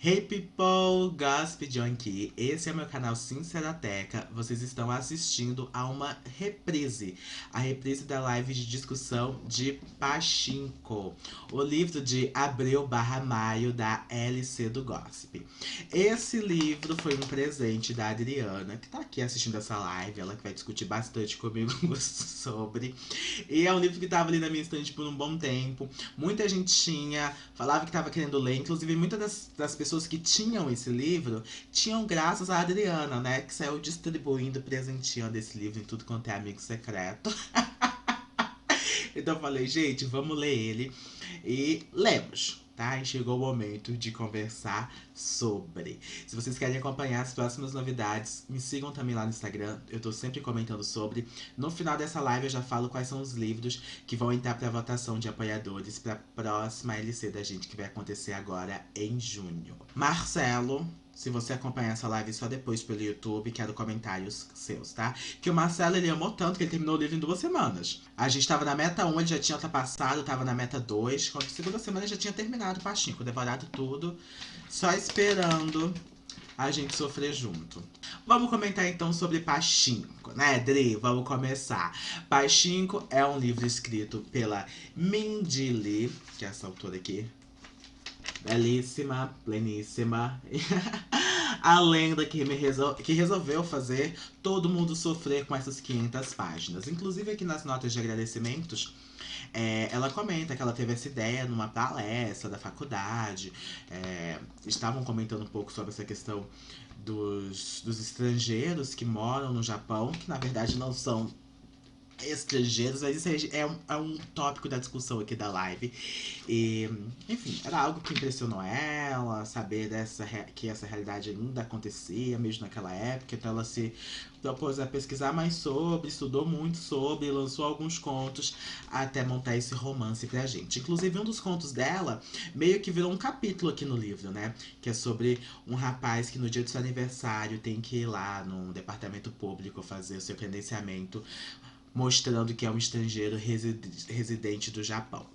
Hey people, Gossip Junkie, esse é meu canal Sincerateca. Vocês estão assistindo a uma reprise, a reprise da live de discussão de Pachinko, o livro de Abril/Maio da LC do Gossip. Esse livro foi um presente da Adriana, que tá aqui assistindo essa live, ela que vai discutir bastante comigo sobre. E é um livro que tava ali na minha estante por um bom tempo. Muita gente falava que tava querendo ler, inclusive muitas das pessoas que tinham esse livro tinham graças à Adriana, né? Que saiu distribuindo, presenteando esse livro em tudo quanto é amigo secreto. Então eu falei, gente, vamos ler ele. E lemos. Tá? E chegou o momento de conversar sobre. Se vocês querem acompanhar as próximas novidades, me sigam também lá no Instagram. Eu tô sempre comentando sobre. No final dessa live eu já falo quais são os livros que vão entrar para votação de apoiadores para a próxima LC da gente, que vai acontecer agora em junho. Marcelo, se você acompanhar essa live só depois pelo YouTube, quero comentários seus, tá? Que o Marcelo, ele amou tanto que ele terminou o livro em 2 semanas. A gente tava na meta 1, ele já tinha ultrapassado, tava na meta 2. Quando a segunda semana ele já tinha terminado o Pachinko, devorado tudo, só esperando a gente sofrer junto. Vamos comentar então sobre Pachinko, né, Dri? Vamos começar. Pachinko é um livro escrito pela Mindy Lee, que é essa autora aqui. Belíssima, pleníssima. A lenda que resolveu fazer todo mundo sofrer com essas 500 páginas. Inclusive aqui nas notas de agradecimentos, ela comenta que ela teve essa ideia numa palestra da faculdade. Estavam comentando um pouco sobre essa questão dos estrangeiros que moram no Japão, que na verdade não são estrangeiros, mas isso é um tópico da discussão aqui da live. E, enfim, era algo que impressionou ela, saber que essa realidade ainda acontecia, mesmo naquela época. Então ela se propôs a pesquisar mais sobre, estudou muito sobre, lançou alguns contos até montar esse romance pra gente. Inclusive, um dos contos dela meio que virou um capítulo aqui no livro, né? Que é sobre um rapaz que no dia do seu aniversário tem que ir lá no departamento público fazer o seu credenciamento, mostrando que é um estrangeiro residente do Japão.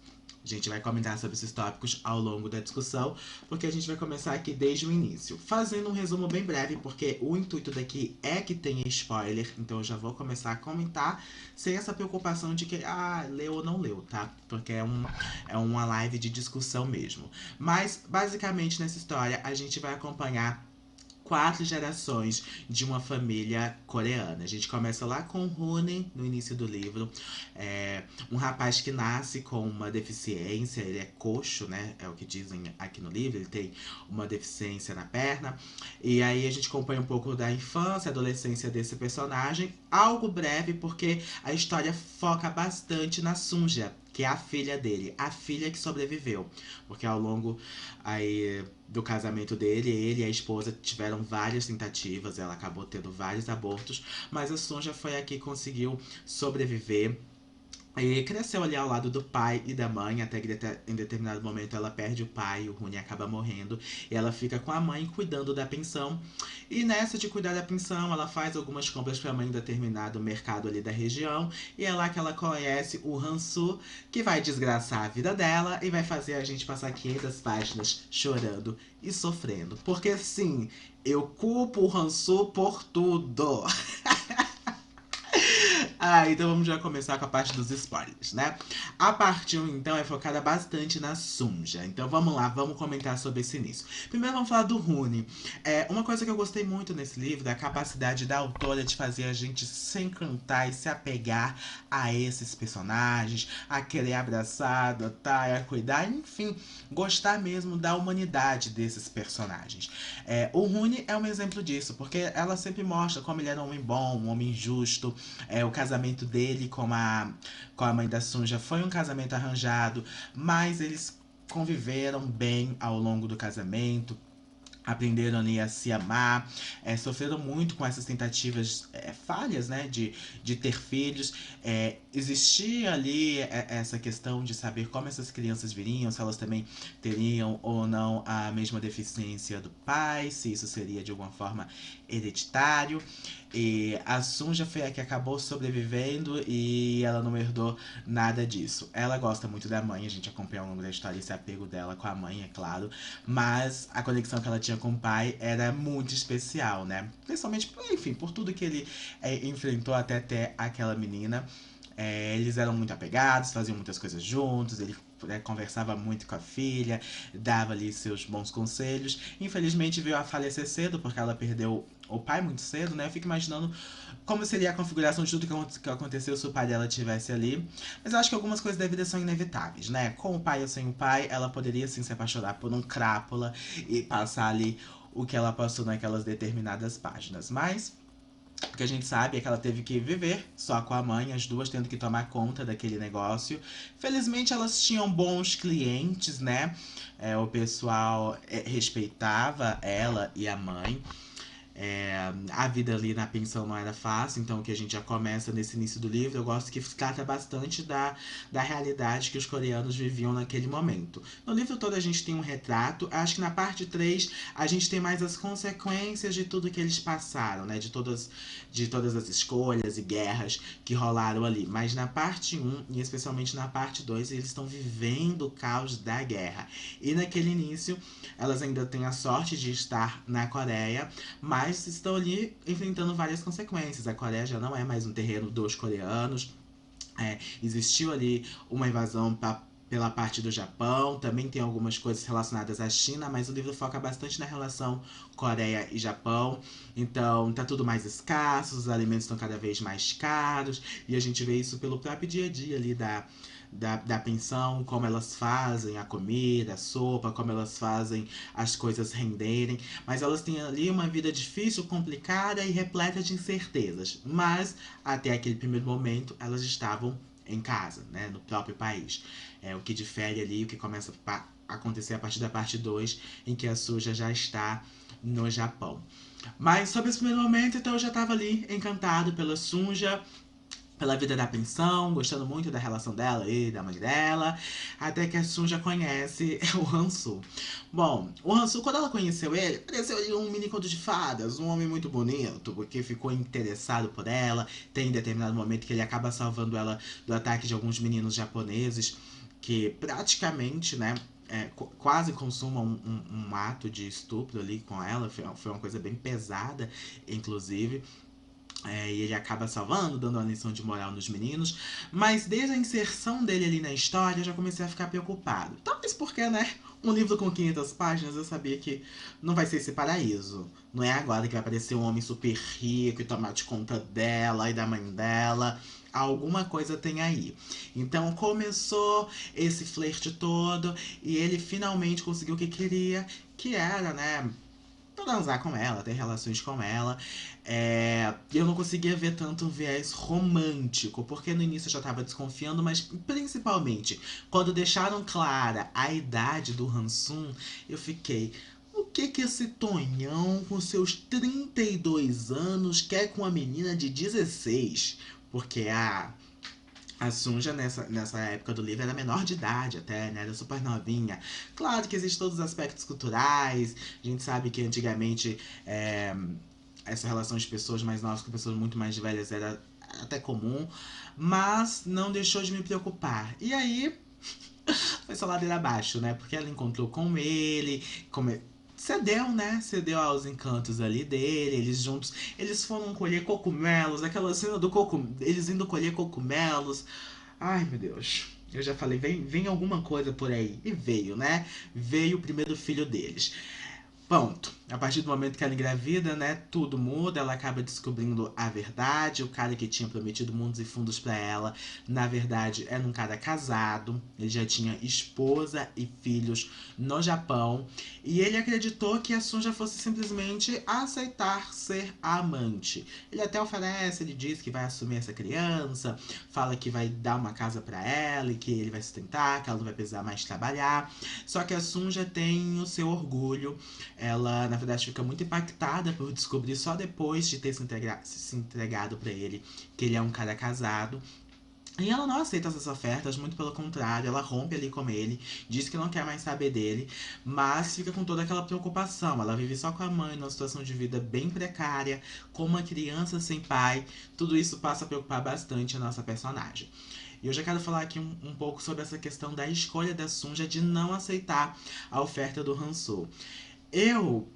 A gente vai comentar sobre esses tópicos ao longo da discussão, porque a gente vai começar aqui desde o início, fazendo um resumo bem breve, porque o intuito daqui é que tenha spoiler, então eu já vou começar a comentar sem essa preocupação de que, leu ou não leu, tá? Porque é uma live de discussão mesmo. Mas, basicamente, nessa história, a gente vai acompanhar 4 gerações de uma família coreana. A gente começa lá com Rooney, no início do livro. Um rapaz que nasce com uma deficiência, ele é coxo, né? É o que dizem aqui no livro, ele tem uma deficiência na perna. E aí a gente acompanha um pouco da infância, adolescência desse personagem. Algo breve, porque a história foca bastante na Sunja, que é a filha dele, a filha que sobreviveu. Porque ao longo aí do casamento dele, ele e a esposa tiveram várias tentativas, ela acabou tendo vários abortos, mas a Sonja foi a que conseguiu sobreviver. E cresceu ali ao lado do pai e da mãe, até que em determinado momento ela perde o pai, o Rune acaba morrendo, e ela fica com a mãe cuidando da pensão. E nessa de cuidar da pensão, ela faz algumas compras para a mãe em determinado mercado ali da região, e é lá que ela conhece o Hansu, que vai desgraçar a vida dela e vai fazer a gente passar 500 páginas chorando e sofrendo. Porque sim, eu culpo o Hansu por tudo. Então vamos já começar com a parte dos spoilers, né? A parte 1, então, é focada bastante na Sunja. Então vamos lá, vamos comentar sobre esse início. Primeiro vamos falar do Rune. Uma coisa que eu gostei muito nesse livro é a capacidade da autora de fazer a gente se encantar e se apegar a esses personagens, a querer abraçar, adotar, a cuidar, enfim, gostar mesmo da humanidade desses personagens. O Rune é um exemplo disso, porque ela sempre mostra como ele era um homem bom, um homem justo. O casamento dele com a mãe da Sunja foi um casamento arranjado, mas eles conviveram bem ao longo do casamento. aprenderam ali a se amar, sofreram muito com essas tentativas falhas, né, de ter filhos. Existia ali essa questão de saber como essas crianças viriam, se elas também teriam ou não a mesma deficiência do pai, se isso seria de alguma forma hereditário. E a Sunja foi a que acabou sobrevivendo e ela não herdou nada disso. Ela gosta muito da mãe, a gente acompanha ao longo da história esse apego dela com a mãe, é claro. Mas a conexão que ela tinha com o pai era muito especial, né? Principalmente, enfim, por tudo que ele enfrentou até ter aquela menina. Eles eram muito apegados, faziam muitas coisas juntos, ele conversava muito com a filha, dava ali seus bons conselhos. Infelizmente veio a falecer cedo, porque ela perdeu o pai muito cedo, né? Eu fico imaginando como seria a configuração de tudo que aconteceu se o pai dela estivesse ali. Mas eu acho que algumas coisas da vida são inevitáveis, né? Com o pai ou sem o pai, ela poderia sim se apaixonar por um crápula e passar ali o que ela passou naquelas determinadas páginas. Mas o que a gente sabe é que ela teve que viver só com a mãe, as duas tendo que tomar conta daquele negócio. Felizmente elas tinham bons clientes, né? O pessoal respeitava ela e a mãe. A vida ali na pensão não era fácil, então que a gente já começa nesse início do livro, eu gosto que trata bastante da realidade que os coreanos viviam naquele momento. No livro todo a gente tem um retrato, acho que na parte 3 a gente tem mais as consequências de tudo que eles passaram, né? De todas as escolhas e guerras que rolaram ali. Mas na parte 1 e especialmente na parte 2 eles estão vivendo o caos da guerra. E naquele início elas ainda têm a sorte de estar na Coreia, mas estão ali enfrentando várias consequências. A Coreia já não é mais um terreno dos coreanos. Existiu ali uma invasão pela parte do Japão, também tem algumas coisas relacionadas à China, mas o livro foca bastante na relação Coreia e Japão. Então tá tudo mais escasso, os alimentos estão cada vez mais caros, e a gente vê isso pelo próprio dia a dia ali da pensão, como elas fazem a comida, a sopa, como elas fazem as coisas renderem. Mas elas têm ali uma vida difícil, complicada e repleta de incertezas. Mas até aquele primeiro momento elas estavam em casa, né, no próprio país. O que difere ali, o que começa a acontecer a partir da parte 2, em que a Suja já está no Japão. Mas sobre esse primeiro momento, então eu já estava ali encantado pela Sunja, pela vida da pensão, gostando muito da relação dela e da mãe dela, até que a Sun já conhece o Hansu. Bom, o Hansu, quando ela conheceu ele, pareceu ali um mini conto de fadas, um homem muito bonito, porque ficou interessado por ela. Tem determinado momento que ele acaba salvando ela do ataque de alguns meninos japoneses, que praticamente, né, quase consumam um ato de estupro ali com ela. Foi uma coisa bem pesada, inclusive. E ele acaba salvando, dando uma lição de moral nos meninos. Mas desde a inserção dele ali na história, eu já comecei a ficar preocupado. Talvez porque, né? Um livro com 500 páginas, eu sabia que não vai ser esse paraíso. Não é agora que vai aparecer um homem super rico e tomar de conta dela e da mãe dela. Alguma coisa tem aí. Então começou esse flerte todo e ele finalmente conseguiu o que queria, que era, né, transar com ela, ter relações com ela. Eu não conseguia ver tanto um viés romântico, porque no início eu já tava desconfiando, mas principalmente quando deixaram clara a idade do Hansum, eu fiquei. O que esse Tonhão, com seus 32 anos, quer com uma menina de 16? Porque a Sunja, nessa época do livro, era menor de idade até, né? Era super novinha. Claro que existem todos os aspectos culturais. A gente sabe que antigamente essa relação de pessoas mais novas com pessoas muito mais velhas era até comum. Mas não deixou de me preocupar. E aí, foi só ladeira abaixo, né? Porque ela encontrou com ele, cedeu, né? Cedeu aos encantos ali dele, eles juntos, eles foram colher cogumelos, aquela cena do eles indo colher cogumelos. Ai, meu Deus. Eu já falei, vem alguma coisa por aí. E veio, né? Veio o primeiro filho deles. Ponto. A partir do momento que ela engravida, né, tudo muda, ela acaba descobrindo a verdade. O cara que tinha prometido mundos e fundos pra ela, na verdade, era um cara casado. Ele já tinha esposa e filhos no Japão. E ele acreditou que a Sunja fosse simplesmente aceitar ser a amante. Ele até oferece, ele diz que vai assumir essa criança, fala que vai dar uma casa pra ela e que ele vai sustentar, que ela não vai precisar mais trabalhar. Só que a Sunja tem o seu orgulho. ela, na verdade, fica muito impactada por descobrir só depois de ter se entregado pra ele que ele é um cara casado. E ela não aceita essas ofertas, muito pelo contrário, ela rompe ali com ele, diz que não quer mais saber dele, mas fica com toda aquela preocupação. Ela vive só com a mãe, numa situação de vida bem precária, com uma criança sem pai. Tudo isso passa a preocupar bastante a nossa personagem. E eu já quero falar aqui um pouco sobre essa questão da escolha da Sunja de não aceitar a oferta do Hanso. Eu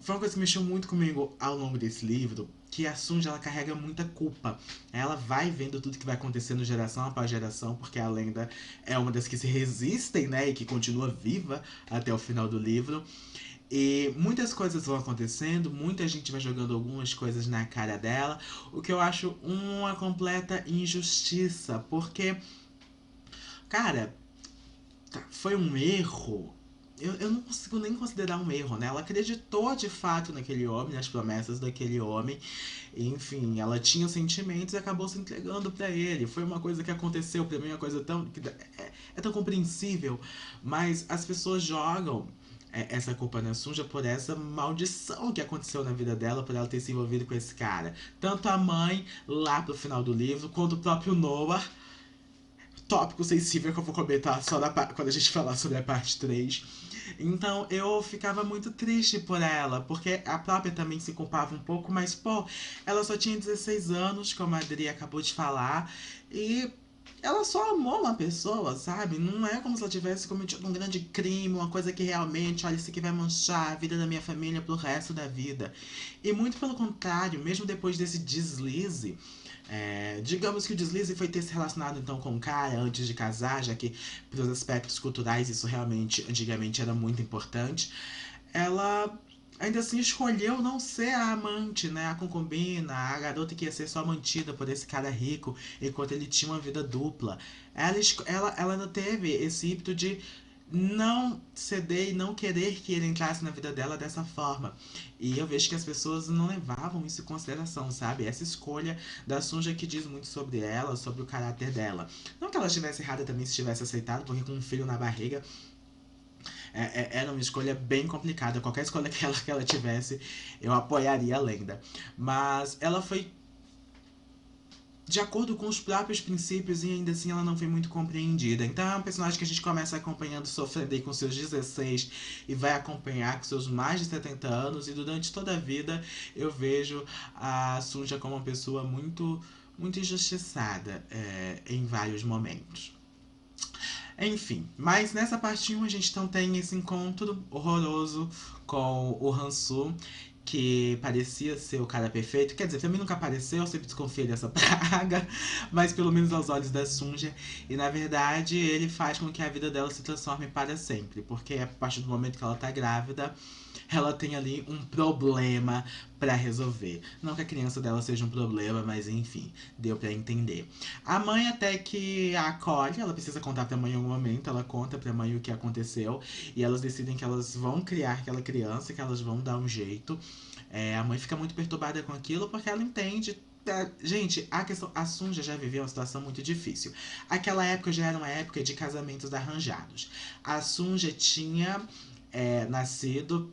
Foi uma coisa que mexeu muito comigo ao longo desse livro, que a Sunja ela carrega muita culpa. Ela vai vendo tudo que vai acontecendo geração após geração, porque a lenda é uma das que se resistem, né, e que continua viva até o final do livro. E muitas coisas vão acontecendo, muita gente vai jogando algumas coisas na cara dela, o que eu acho uma completa injustiça, porque, cara, foi um erro. Eu não consigo nem considerar um erro, né? Ela acreditou de fato naquele homem, nas promessas daquele homem. Enfim, ela tinha sentimentos e acabou se entregando pra ele. Foi uma coisa que aconteceu pra mim, uma coisa tão. É tão compreensível. Mas as pessoas jogam essa culpa na Sunja por essa maldição que aconteceu na vida dela, por ela ter se envolvido com esse cara. Tanto a mãe, lá pro final do livro, quanto o próprio Noah, tópico sensível que eu vou comentar só quando a gente falar sobre a parte 3. Então eu ficava muito triste por ela, porque a própria também se culpava um pouco, mas pô, ela só tinha 16 anos, como a Adri acabou de falar, e ela só amou uma pessoa, sabe? Não é como se ela tivesse cometido um grande crime, uma coisa que realmente, olha, isso aqui vai manchar a vida da minha família pro resto da vida. E muito pelo contrário, mesmo depois desse deslize, digamos que o deslize foi ter se relacionado então com o cara antes de casar, já que para os aspectos culturais isso realmente antigamente era muito importante. Ela ainda assim escolheu não ser a amante, né, a concubina, a garota que ia ser só mantida por esse cara rico enquanto ele tinha uma vida dupla. Ela ainda teve esse ímpeto de não ceder e não querer que ele entrasse na vida dela dessa forma. E eu vejo que as pessoas não levavam isso em consideração, sabe? Essa escolha da Sunja que diz muito sobre ela, sobre o caráter dela. Não que ela estivesse errada também se tivesse aceitado, porque com um filho na barriga era uma escolha bem complicada. Qualquer escolha que ela tivesse, eu apoiaria a lenda. Mas ela foi de acordo com os próprios princípios e ainda assim ela não foi muito compreendida. Então é um personagem que a gente começa acompanhando sofrendo aí com seus 16 e vai acompanhar com seus mais de 70 anos, e durante toda a vida eu vejo a Sunja como uma pessoa muito injustiçada em vários momentos. Enfim, mas nessa parte 1 a gente então tem esse encontro horroroso com o Hansu, que parecia ser o cara perfeito. Quer dizer, pra mim nunca apareceu, eu sempre desconfiei dessa praga, mas pelo menos aos olhos da Sunja. E na verdade ele faz com que a vida dela se transforme para sempre, porque a partir do momento que ela tá grávida, ela tem ali um problema pra resolver. Não que a criança dela seja um problema, mas enfim, deu pra entender. A mãe até que a acolhe, ela precisa contar pra mãe em algum momento, ela conta pra mãe o que aconteceu, e elas decidem que elas vão criar aquela criança, que elas vão dar um jeito. A mãe fica muito perturbada com aquilo, porque ela entende. Gente, a Sunja já viveu uma situação muito difícil. Aquela época já era uma época de casamentos arranjados. A Sunja tinha nascido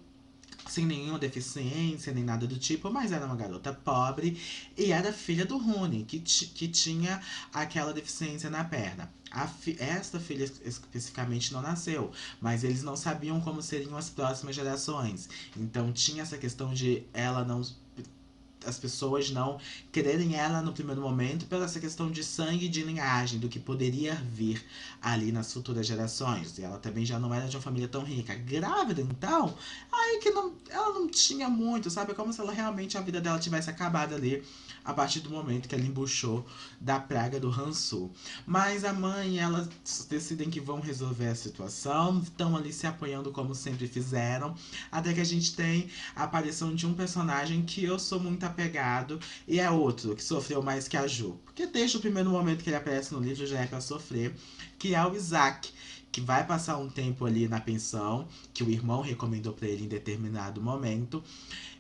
sem nenhuma deficiência, nem nada do tipo, mas era uma garota pobre e era filha do Rune, que tinha aquela deficiência na perna. Esta filha especificamente não nasceu, mas eles não sabiam como seriam as próximas gerações. Então tinha essa questão de ela não, as pessoas não quererem ela no primeiro momento pela essa questão de sangue e de linhagem, do que poderia vir ali nas futuras gerações. E ela também já não era de uma família tão rica. Grávida, então, aí que não, ela não tinha muito, sabe? É como se ela realmente, a vida dela tivesse acabado ali a partir do momento que ela embuchou da praga do Hansu. Mas a mãe e ela decidem que vão resolver a situação, estão ali se apoiando como sempre fizeram, até que a gente tem a aparição de um personagem que eu sou muito apegado, e é outro que sofreu mais que a Ju. Porque desde o primeiro momento que ele aparece no livro já é pra sofrer, que é o Isaac, que vai passar um tempo ali na pensão, que o irmão recomendou pra ele em determinado momento.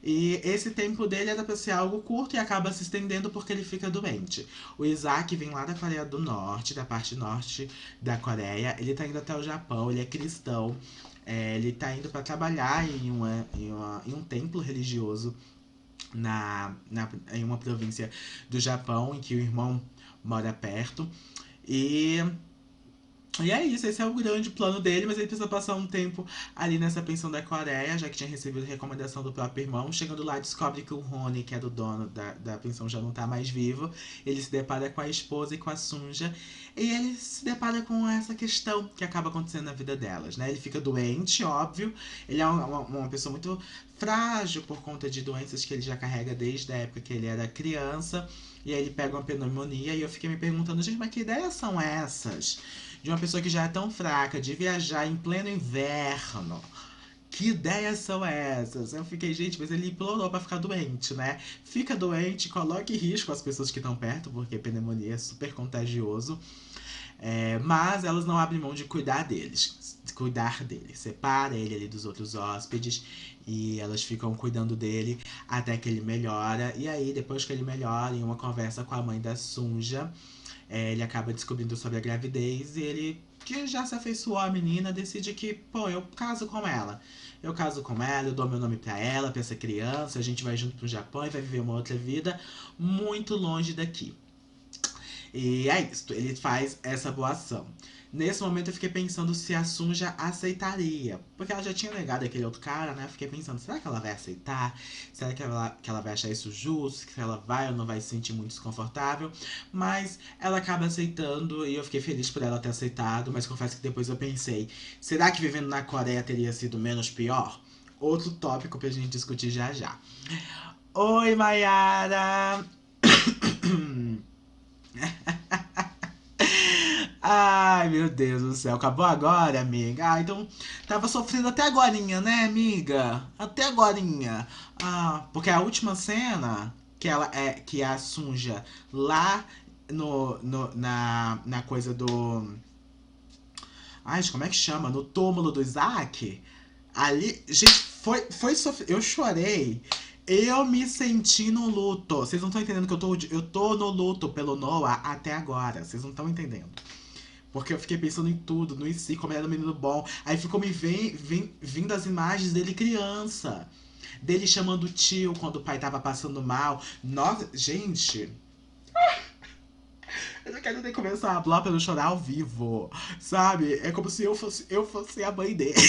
E esse tempo dele era pra ser algo curto e acaba se estendendo porque ele fica doente. O Isaac vem lá da Coreia do Norte, da parte norte da Coreia. Ele tá indo até o Japão, ele é cristão. Ele tá indo para trabalhar em um templo religioso em uma província do Japão, em que o irmão mora perto. E e é isso, esse é o grande plano dele, mas ele precisa passar um tempo ali nessa pensão da Coreia, já que tinha recebido recomendação do próprio irmão. Chegando lá, descobre que o Rony, que é do dono da pensão, já não tá mais vivo. Ele se depara com a esposa e com a Sunja. E ele se depara com essa questão que acaba acontecendo na vida delas, né? Ele fica doente, óbvio. Ele é uma pessoa muito frágil por conta de doenças que ele já carrega desde a época que ele era criança. E aí ele pega uma pneumonia e eu fiquei me perguntando, gente, mas que ideias são essas? De uma pessoa que já é tão fraca, de viajar em pleno inverno. Que ideias são essas? Eu fiquei, gente, mas ele implorou pra ficar doente, né? Fica doente, coloque em risco as pessoas que estão perto, porque pneumonia é super contagioso. Mas elas não abrem mão de cuidar deles. De cuidar dele. Separa ele ali dos outros hóspedes. E elas ficam cuidando dele até que ele melhora. E aí, depois que ele melhora, em uma conversa com a mãe da Sunja, ele acaba descobrindo sobre a gravidez e ele, que já se afeiçoou à menina, decide que, pô, eu caso com ela. Eu caso com ela, eu dou meu nome pra essa criança, a gente vai junto pro Japão e vai viver uma outra vida muito longe daqui. E é isso, ele faz essa boa ação. Nesse momento eu fiquei pensando se a Sunja aceitaria. Porque ela já tinha negado aquele outro cara, né? Eu fiquei pensando, será que ela vai aceitar? Será que ela vai achar isso justo? Que ela vai ou não vai se sentir muito desconfortável? Mas ela acaba aceitando e eu fiquei feliz por ela ter aceitado. Mas confesso que depois eu pensei, será que vivendo na Coreia teria sido menos pior? Outro tópico pra gente discutir já já. Oi, Mayara! Ai, meu Deus do céu. Acabou agora, amiga? Ah, então tava sofrendo até agorinha, né, amiga? Até agorinha. Ah, porque a última cena que a Sunja lá na coisa do. Ai, como é que chama? No túmulo do Isaac. Ali, gente, eu chorei. Eu me senti no luto. Vocês não estão entendendo que eu tô no luto pelo Noah até agora. Vocês não estão entendendo. Porque eu fiquei pensando em tudo, no si, como ele era um menino bom. Aí ficou vindo as imagens dele criança. Dele chamando o tio quando o pai tava passando mal. Nossa, gente. Eu não quero nem começar a falar pra não chorar ao vivo. Sabe? É como se eu fosse a mãe dele.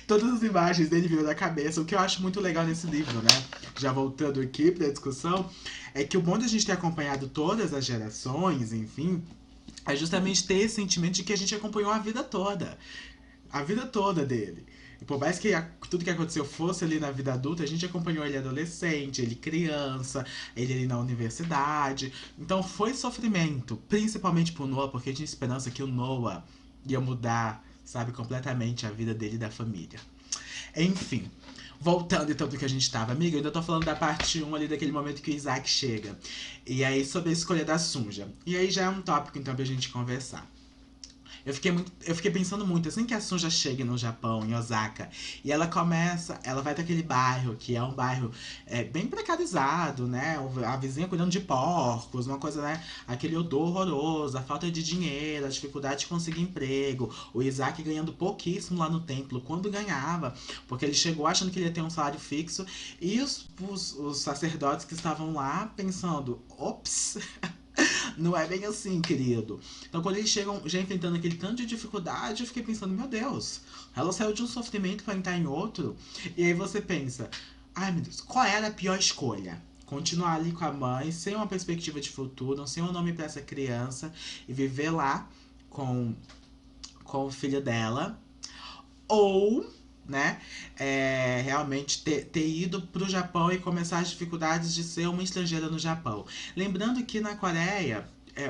Todas as imagens dele viram na cabeça. O que eu acho muito legal nesse livro, né? Já voltando aqui pra discussão, é que o bom de a gente ter acompanhado todas as gerações, enfim, é justamente ter esse sentimento de que a gente acompanhou a vida toda. A vida toda dele. E por mais que tudo que aconteceu fosse ali na vida adulta, a gente acompanhou ele adolescente, ele criança, ele ali na universidade. Então foi sofrimento, principalmente pro Noah, porque tinha esperança que o Noah ia mudar, sabe, completamente a vida dele e da família. Enfim, voltando então do que a gente tava. Amiga, eu ainda tô falando da parte um ali, daquele momento que o Isaac chega. E aí, sobre a escolha da Sunja. E aí já é um tópico, então, pra gente conversar. Eu fiquei pensando muito, assim que a Sunja chega no Japão, em Osaka, e ela vai pra aquele bairro, que é um bairro bem precarizado, né? A vizinha cuidando de porcos, uma coisa, né? Aquele odor horroroso, a falta de dinheiro, a dificuldade de conseguir emprego, o Isaac ganhando pouquíssimo lá no templo, quando ganhava, porque ele chegou achando que ele ia ter um salário fixo, e os sacerdotes que estavam lá pensando, ops, não é bem assim, querido. Então, quando eles chegam já enfrentando aquele tanto de dificuldade, eu fiquei pensando, meu Deus, ela saiu de um sofrimento para entrar em outro. E aí você pensa, ai meu Deus, qual era a pior escolha? Continuar ali com a mãe, sem uma perspectiva de futuro, sem um nome para essa criança e viver lá com, com o filho dela, ou, né, realmente ter ido pro Japão e começar as dificuldades de ser uma estrangeira no Japão. Lembrando que na Coreia,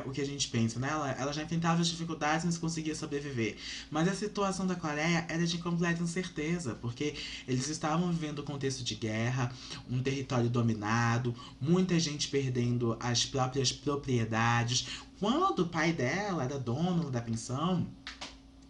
o que a gente pensa, né? Ela já enfrentava as dificuldades, mas conseguia sobreviver. Mas a situação da Coreia era de completa incerteza, porque eles estavam vivendo um contexto de guerra, um território dominado, muita gente perdendo as próprias propriedades. Quando o pai dela era dono da pensão,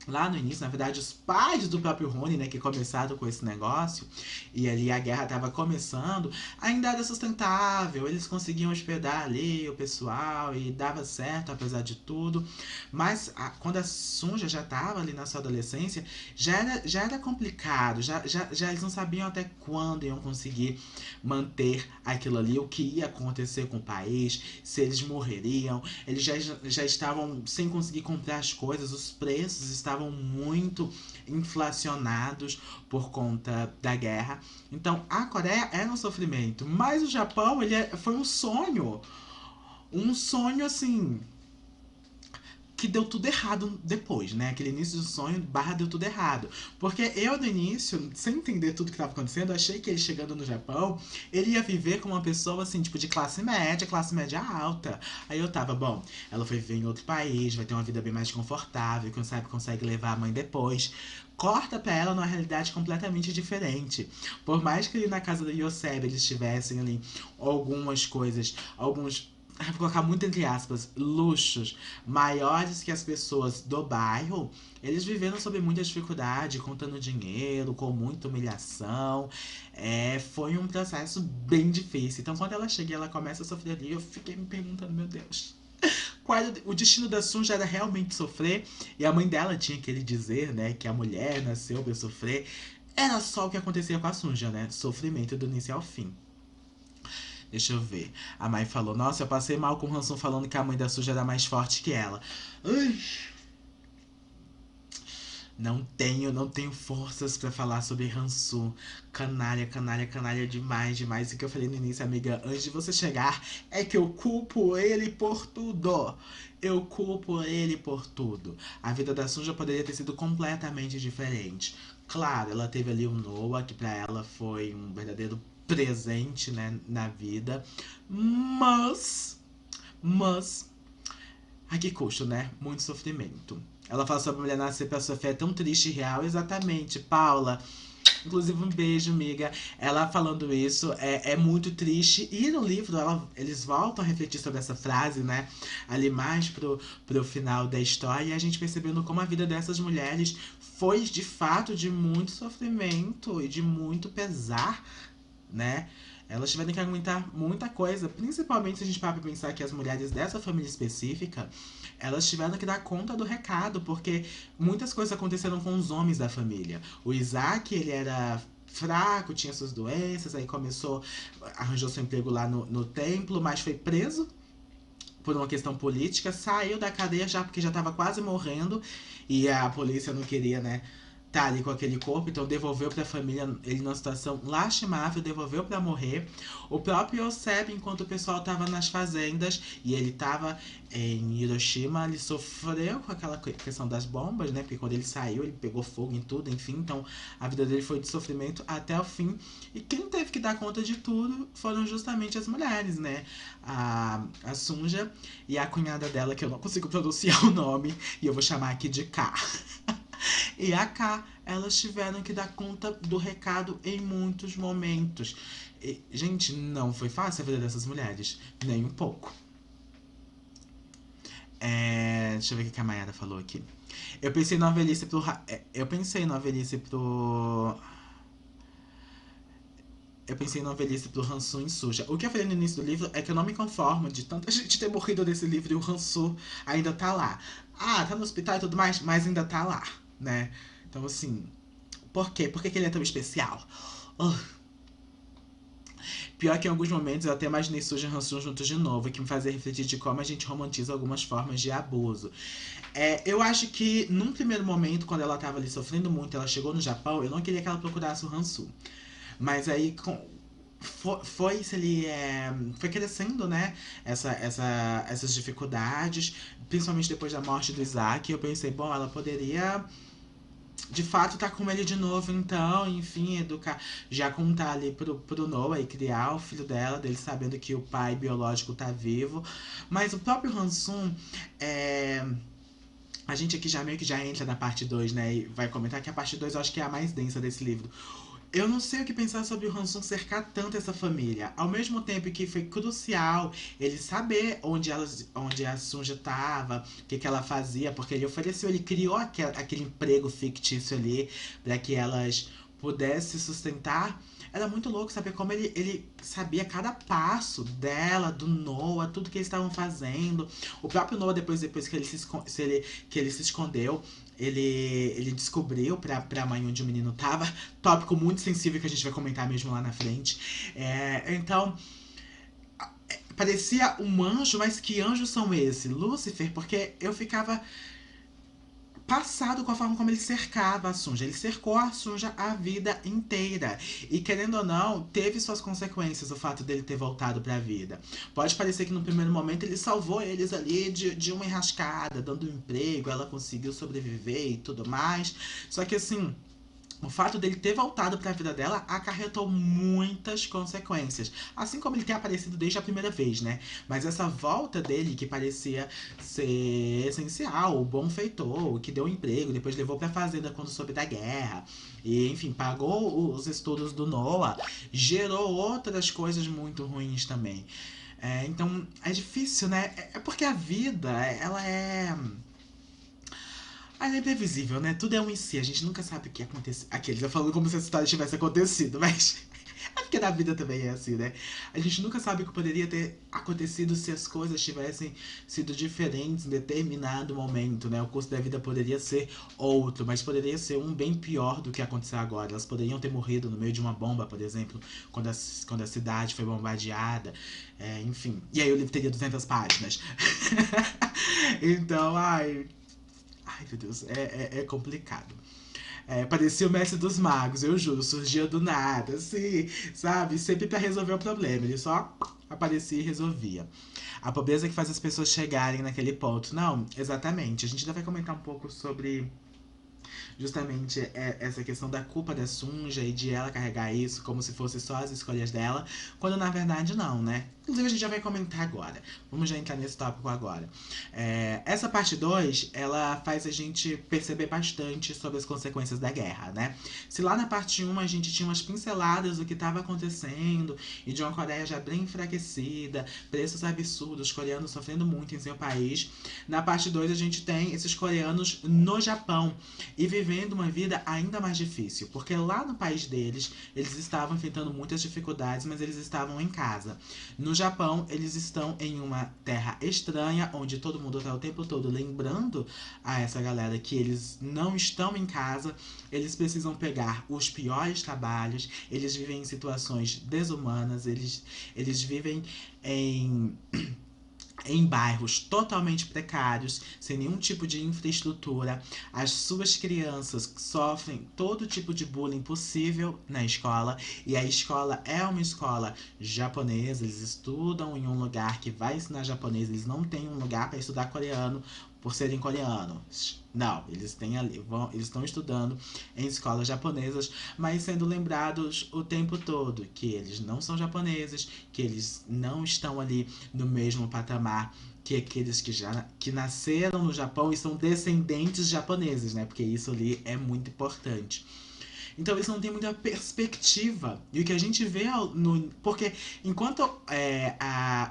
lá no início, na verdade, os pais do próprio Rony, né, que começaram com esse negócio, e ali a guerra tava começando, ainda era sustentável, eles conseguiam hospedar ali o pessoal e dava certo, apesar de tudo. Mas quando a Sunja já tava ali na sua adolescência, já era complicado, já eles não sabiam até quando iam conseguir manter aquilo ali, o que ia acontecer com o país, se eles morreriam, eles já estavam sem conseguir comprar as coisas, os preços estavam muito inflacionados por conta da guerra. Então a Coreia era um sofrimento, mas o Japão foi um sonho. Um sonho assim que deu tudo errado depois, né? Aquele início do sonho, barra deu tudo errado. Porque eu, no início, sem entender tudo que estava acontecendo, achei que ele chegando no Japão, ele ia viver como uma pessoa, assim, tipo, de classe média alta. Aí eu tava, bom, ela foi viver em outro país, vai ter uma vida bem mais confortável, quem sabe consegue levar a mãe depois. Corta pra ela numa realidade completamente diferente. Por mais que na casa do Yoseb eles tivessem ali algumas coisas, alguns vou colocar muito entre aspas, luxos maiores que as pessoas do bairro, eles viveram sob muita dificuldade, contando dinheiro, com muita humilhação. Foi um processo bem difícil. Então, quando ela chega e ela começa a sofrer ali, eu fiquei me perguntando, meu Deus, qual era o destino da Sunja era realmente sofrer? E a mãe dela tinha aquele dizer, né, que a mulher nasceu pra sofrer. Era só o que acontecia com a Sunja, né? Sofrimento do início ao fim. Deixa eu ver. A Mai falou: Nossa, eu passei mal com o Hanson falando que a mãe da Suja era mais forte que ela. Ai, não tenho forças pra falar sobre Hansu. Canalha, canalha, canalha demais, demais. O que eu falei no início, amiga, antes de você chegar, é que eu culpo ele por tudo. Eu culpo ele por tudo. A vida da Suja poderia ter sido completamente diferente. Claro, ela teve ali o Noah, que pra ela foi um verdadeiro presente, né, na vida. Mas, a que custo, né? Muito sofrimento. Ela fala sobre a mulher nascer pra sofrer é tão triste e real. Exatamente, Paula. Inclusive, um beijo, amiga. Ela falando isso é muito triste. E no livro, eles voltam a refletir sobre essa frase, né? Ali mais pro final da história. E a gente percebendo como a vida dessas mulheres foi, de fato, de muito sofrimento e de muito pesar, né? Elas tiveram que aguentar muita coisa, principalmente se a gente parar pra pensar que as mulheres dessa família específica, elas tiveram que dar conta do recado, porque muitas coisas aconteceram com os homens da família. O Isaac, ele era fraco, tinha suas doenças, aí arranjou seu emprego lá no templo, mas foi preso por uma questão política, saiu da cadeia já porque já estava quase morrendo e a polícia não queria, né, tá ali com aquele corpo, então devolveu pra família, ele numa situação lastimável, devolveu pra morrer. O próprio Yosef, enquanto o pessoal tava nas fazendas e ele tava em Hiroshima, ele sofreu com aquela questão das bombas, né? Porque quando ele saiu, ele pegou fogo em tudo, enfim, então a vida dele foi de sofrimento até o fim. E quem teve que dar conta de tudo foram justamente as mulheres, né? A Sunja e a cunhada dela, que eu não consigo pronunciar o nome, e eu vou chamar aqui de K. E a K, elas tiveram que dar conta do recado em muitos momentos. E, gente, não foi fácil a vida dessas mulheres, nem um pouco. Deixa eu ver o que a Mayara falou aqui. Eu pensei numa velhice pro. Eu pensei numa velhice pro. Eu pensei numa velhice pro Hansu em Suja. O que eu falei no início do livro é que eu não me conformo de tanta gente ter morrido desse livro e o Hansu ainda tá lá. Ah, tá no hospital e tudo mais, mas ainda tá lá, né? Então, assim, por quê? Por que ele é tão especial? Uh. Pior que em alguns momentos eu até imaginei Suja e Hansu juntos de novo, que me fazia refletir de como a gente romantiza algumas formas de abuso. Eu acho que num primeiro momento, quando ela tava ali sofrendo muito, ela chegou no Japão, eu não queria que ela procurasse o Hansu. Mas aí foi se ele foi crescendo, né? Essas dificuldades, principalmente depois da morte do Isaac. Eu pensei, bom, ela poderia de fato tá com ele de novo, então, enfim, educar, já contar ali pro Noah e criar o filho dele sabendo que o pai biológico tá vivo. Mas o próprio Hansum, a gente aqui já meio que já entra na parte 2, né? E vai comentar que a parte 2 eu acho que é a mais densa desse livro. Eu não sei o que pensar sobre o Hansun cercar tanto essa família. Ao mesmo tempo que foi crucial ele saber onde a Sunja estava, o que ela fazia, porque ele ofereceu, ele criou aquele emprego fictício ali para que elas pudessem se sustentar. Era muito louco saber como ele sabia cada passo dela, do Noah, tudo que eles estavam fazendo. O próprio Noah, depois que que ele se escondeu, ele descobriu pra mãe onde o menino tava. Tópico muito sensível que a gente vai comentar mesmo lá na frente. Então, parecia um anjo, mas que anjos são esses? Lúcifer, porque eu ficava passado com a forma como ele cercava a Sunja. Ele cercou a Sunja a vida inteira. E querendo ou não, teve suas consequências o fato dele ter voltado pra vida. Pode parecer que no primeiro momento ele salvou eles ali de uma enrascada, dando um emprego, ela conseguiu sobreviver e tudo mais. Só que assim, o fato dele ter voltado para a vida dela acarretou muitas consequências. Assim como ele ter aparecido desde a primeira vez, né? Mas essa volta dele, que parecia ser essencial, o bom feitor, que deu um emprego, depois levou para a fazenda quando soube da guerra, e enfim, pagou os estudos do Noah, gerou outras coisas muito ruins também. Então é difícil, né? É porque a vida, ela é. Ela é imprevisível, né? Tudo é um em si. A gente nunca sabe o que acontece. Aqueles, eu falo como se essa história tivesse acontecido, mas. É porque na vida também é assim, né? A gente nunca sabe o que poderia ter acontecido se as coisas tivessem sido diferentes em determinado momento, né? O curso da vida poderia ser outro, mas poderia ser um bem pior do que aconteceu agora. Elas poderiam ter morrido no meio de uma bomba, por exemplo, quando a cidade foi bombardeada. Enfim. E aí o livro teria 200 páginas. Então, ai, meu Deus, é complicado. Parecia o mestre dos magos, eu juro, surgia do nada, assim, sabe? Sempre pra resolver o problema. Ele só aparecia e resolvia. A pobreza que faz as pessoas chegarem naquele ponto. Não, exatamente. A gente ainda vai comentar um pouco sobre justamente essa questão da culpa da Sunja e de ela carregar isso como se fosse só as escolhas dela, quando na verdade não, né? Inclusive a gente já vai comentar agora. Vamos já entrar nesse tópico agora. Essa parte 2 ela faz a gente perceber bastante sobre as consequências da guerra, né? Se lá na parte 1 a gente tinha umas pinceladas do que estava acontecendo e de uma Coreia já bem enfraquecida, preços absurdos, coreanos sofrendo muito em seu país, na parte 2 a gente tem esses coreanos no Japão e vivendo uma vida ainda mais difícil, porque lá no país deles, eles estavam enfrentando muitas dificuldades, mas eles estavam em casa. No Japão, eles estão em uma terra estranha, onde todo mundo está o tempo todo lembrando a essa galera que eles não estão em casa, eles precisam pegar os piores trabalhos, eles vivem em situações desumanas, eles vivem em bairros totalmente precários, sem nenhum tipo de infraestrutura. As suas crianças sofrem todo tipo de bullying possível na escola, e a escola é uma escola japonesa, eles estudam em um lugar que vai ensinar japonês, eles não têm um lugar para estudar coreano por serem coreanos. Não, eles têm ali, eles estão estudando em escolas japonesas, mas sendo lembrados o tempo todo que eles não são japoneses, que eles não estão ali no mesmo patamar que aqueles que nasceram no Japão e são descendentes japoneses, né? Porque isso ali é muito importante. Então eles não têm muita perspectiva. E o que a gente vê no. Porque enquanto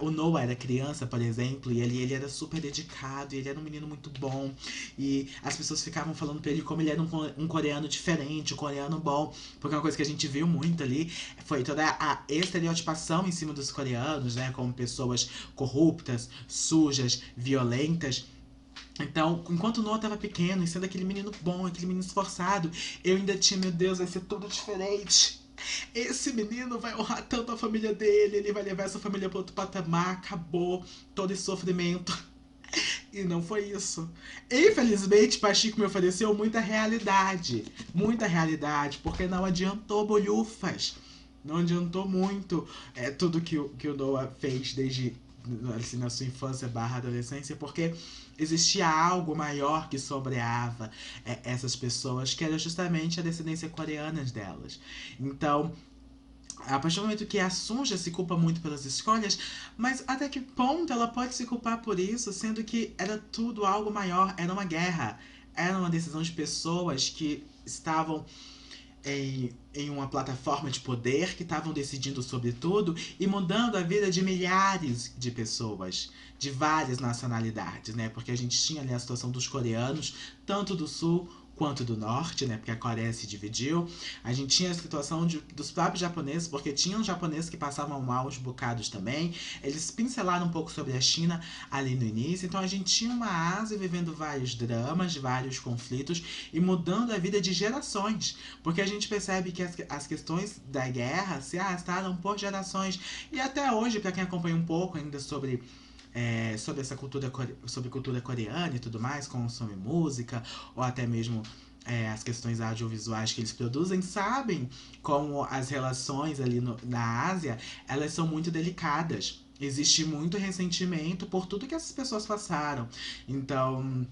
o Noah era criança, por exemplo, e ele era super dedicado, e ele era um menino muito bom, e as pessoas ficavam falando pra ele como ele era um coreano diferente, um coreano bom, porque uma coisa que a gente viu muito ali foi toda a estereotipação em cima dos coreanos, né? Como pessoas corruptas, sujas, violentas. Então, enquanto o Noah tava pequeno e sendo aquele menino bom, aquele menino esforçado, eu ainda tinha, meu Deus, vai ser tudo diferente. Esse menino vai honrar tanto a família dele, ele vai levar essa família para outro patamar, acabou todo esse sofrimento. E não foi isso. Infelizmente, Pachico me ofereceu muita realidade, porque não adiantou bolhufas. Não adiantou muito tudo que o Noah fez desde assim, na sua infância barra adolescência, porque existia algo maior que sobreava essas pessoas, que era justamente a descendência coreana delas. Então, a partir do momento que a Sunja se culpa muito pelas escolhas, mas até que ponto ela pode se culpar por isso, sendo que era tudo algo maior, era uma guerra, era uma decisão de pessoas que estavam em uma plataforma de poder que estavam decidindo sobre tudo e mudando a vida de milhares de pessoas de várias nacionalidades, né? Porque a gente tinha ali a situação dos coreanos, tanto do sul quanto do norte, né? Porque a Coreia se dividiu. A gente tinha a situação dos próprios japoneses, porque tinham japoneses que passavam maus bocados também. Eles pincelaram um pouco sobre a China ali no início. Então a gente tinha uma Ásia vivendo vários dramas, vários conflitos e mudando a vida de gerações. Porque a gente percebe que as questões da guerra se arrastaram por gerações. E até hoje, para quem acompanha um pouco ainda sobre essa sobre cultura coreana e tudo mais, consome música, ou até mesmo as questões audiovisuais que eles produzem, sabem como as relações ali na Ásia, elas são muito delicadas. Existe muito ressentimento por tudo que essas pessoas passaram. Então,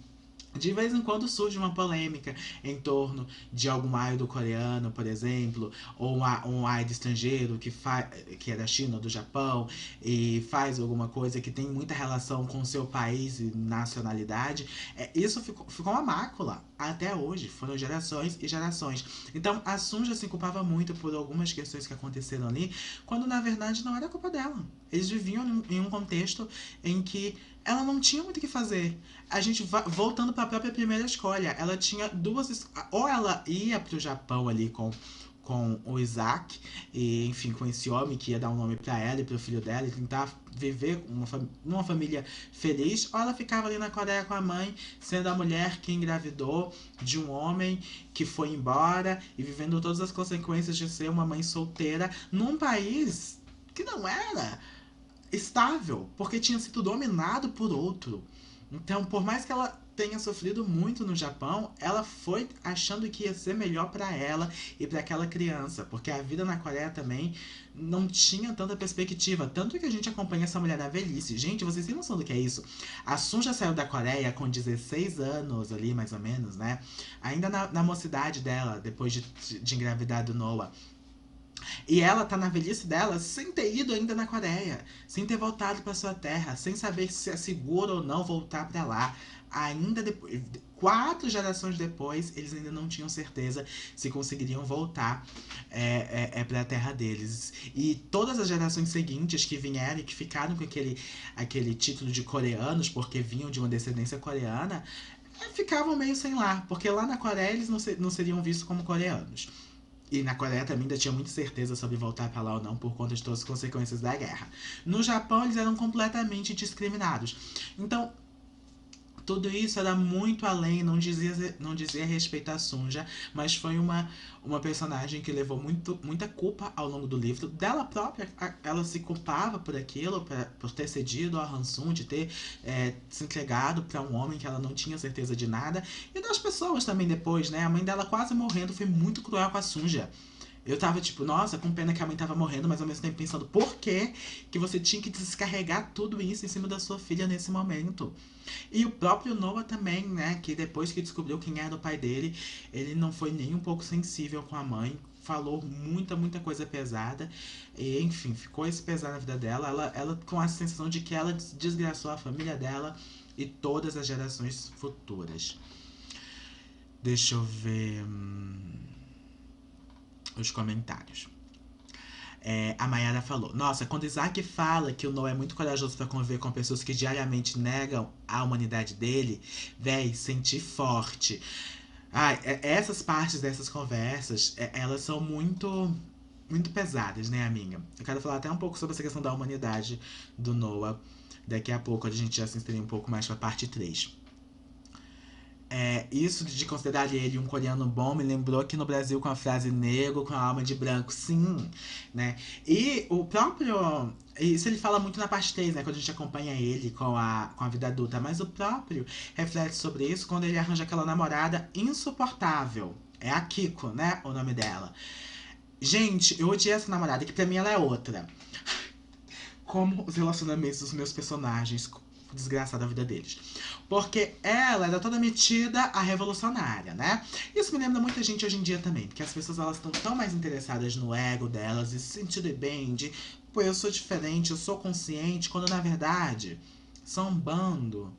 de vez em quando surge uma polêmica em torno de algum idol coreano, por exemplo, ou um idol estrangeiro que é da China ou do Japão e faz alguma coisa que tem muita relação com o seu país e nacionalidade. Isso ficou uma mácula até hoje. Foram gerações e gerações. Então a Sunja se culpava muito por algumas questões que aconteceram ali, quando na verdade não era culpa dela. Eles viviam em um contexto em que ela não tinha muito o que fazer. A gente voltando para a própria primeira escolha, ela tinha duas, ou ela ia pro Japão ali com o Isaac e enfim com esse homem que ia dar um nome para ela e pro filho dela e tentar viver numa família feliz, ou ela ficava ali na Coreia com a mãe, sendo a mulher que engravidou de um homem que foi embora e vivendo todas as consequências de ser uma mãe solteira num país que não era estável, porque tinha sido dominado por outro. Então, por mais que ela tenha sofrido muito no Japão, ela foi achando que ia ser melhor para ela e para aquela criança, porque a vida na Coreia também não tinha tanta perspectiva, tanto que a gente acompanha essa mulher na velhice. Gente, vocês têm noção do que é isso? A Sun já saiu da Coreia com 16 anos ali, mais ou menos, né? Ainda na mocidade dela, depois de engravidar do Noah. E ela tá na velhice dela sem ter ido ainda na Coreia, sem ter voltado para sua terra, sem saber se é seguro ou não voltar para lá. Ainda depois, 4 gerações depois, eles ainda não tinham certeza se conseguiriam voltar para a terra deles. E todas as gerações seguintes que vieram e que ficaram com aquele título de coreanos, porque vinham de uma descendência coreana, ficavam meio sem lar, porque lá na Coreia eles não seriam vistos como coreanos. E na Coreia também ainda tinha muita certeza sobre voltar pra lá ou não por conta de todas as consequências da guerra. No Japão, eles eram completamente discriminados. Então, tudo isso era muito além, não dizia respeito a Sunja, mas foi uma personagem que levou muita culpa ao longo do livro. Dela própria, ela se culpava por aquilo, por ter cedido ao Hansung, de ter se entregado para um homem que ela não tinha certeza de nada. E das pessoas também depois, né? A mãe dela quase morrendo foi muito cruel com a Sunja. Eu tava tipo, nossa, com pena que a mãe tava morrendo, mas ao mesmo tempo pensando, por que você tinha que descarregar tudo isso em cima da sua filha nesse momento? E o próprio Noah também, né, que depois que descobriu quem era o pai dele, ele não foi nem um pouco sensível com a mãe, falou muita coisa pesada, e enfim, ficou esse pesar na vida dela, ela com a sensação de que ela desgraçou a família dela e todas as gerações futuras. Deixa eu ver os comentários. A Mayara falou: Nossa, quando Isaac fala que o Noah é muito corajoso para conviver com pessoas que diariamente negam a humanidade dele, véi, senti forte. Essas partes dessas conversas, elas são muito pesadas, né, amiga? Eu quero falar até um pouco sobre essa questão da humanidade do Noah. Daqui a pouco a gente já se inserir um pouco mais pra parte 3. Isso de considerar ele um coreano bom me lembrou que no Brasil com a frase negro com a alma de branco, sim, né? E o próprio. Isso ele fala muito na parte 3, né? Quando a gente acompanha ele com a vida adulta. Mas o próprio reflete sobre isso quando ele arranja aquela namorada insuportável. É a Kiko, né? O nome dela. Gente, eu odiei essa namorada, que pra mim ela é outra. Como os relacionamentos dos meus personagens desgraçada a vida deles. Porque ela era toda metida a revolucionária, né? Isso me lembra muita gente hoje em dia também, porque as pessoas elas estão tão mais interessadas no ego delas e se sentirem bem de, pô, eu sou diferente, eu sou consciente, quando na verdade são um bando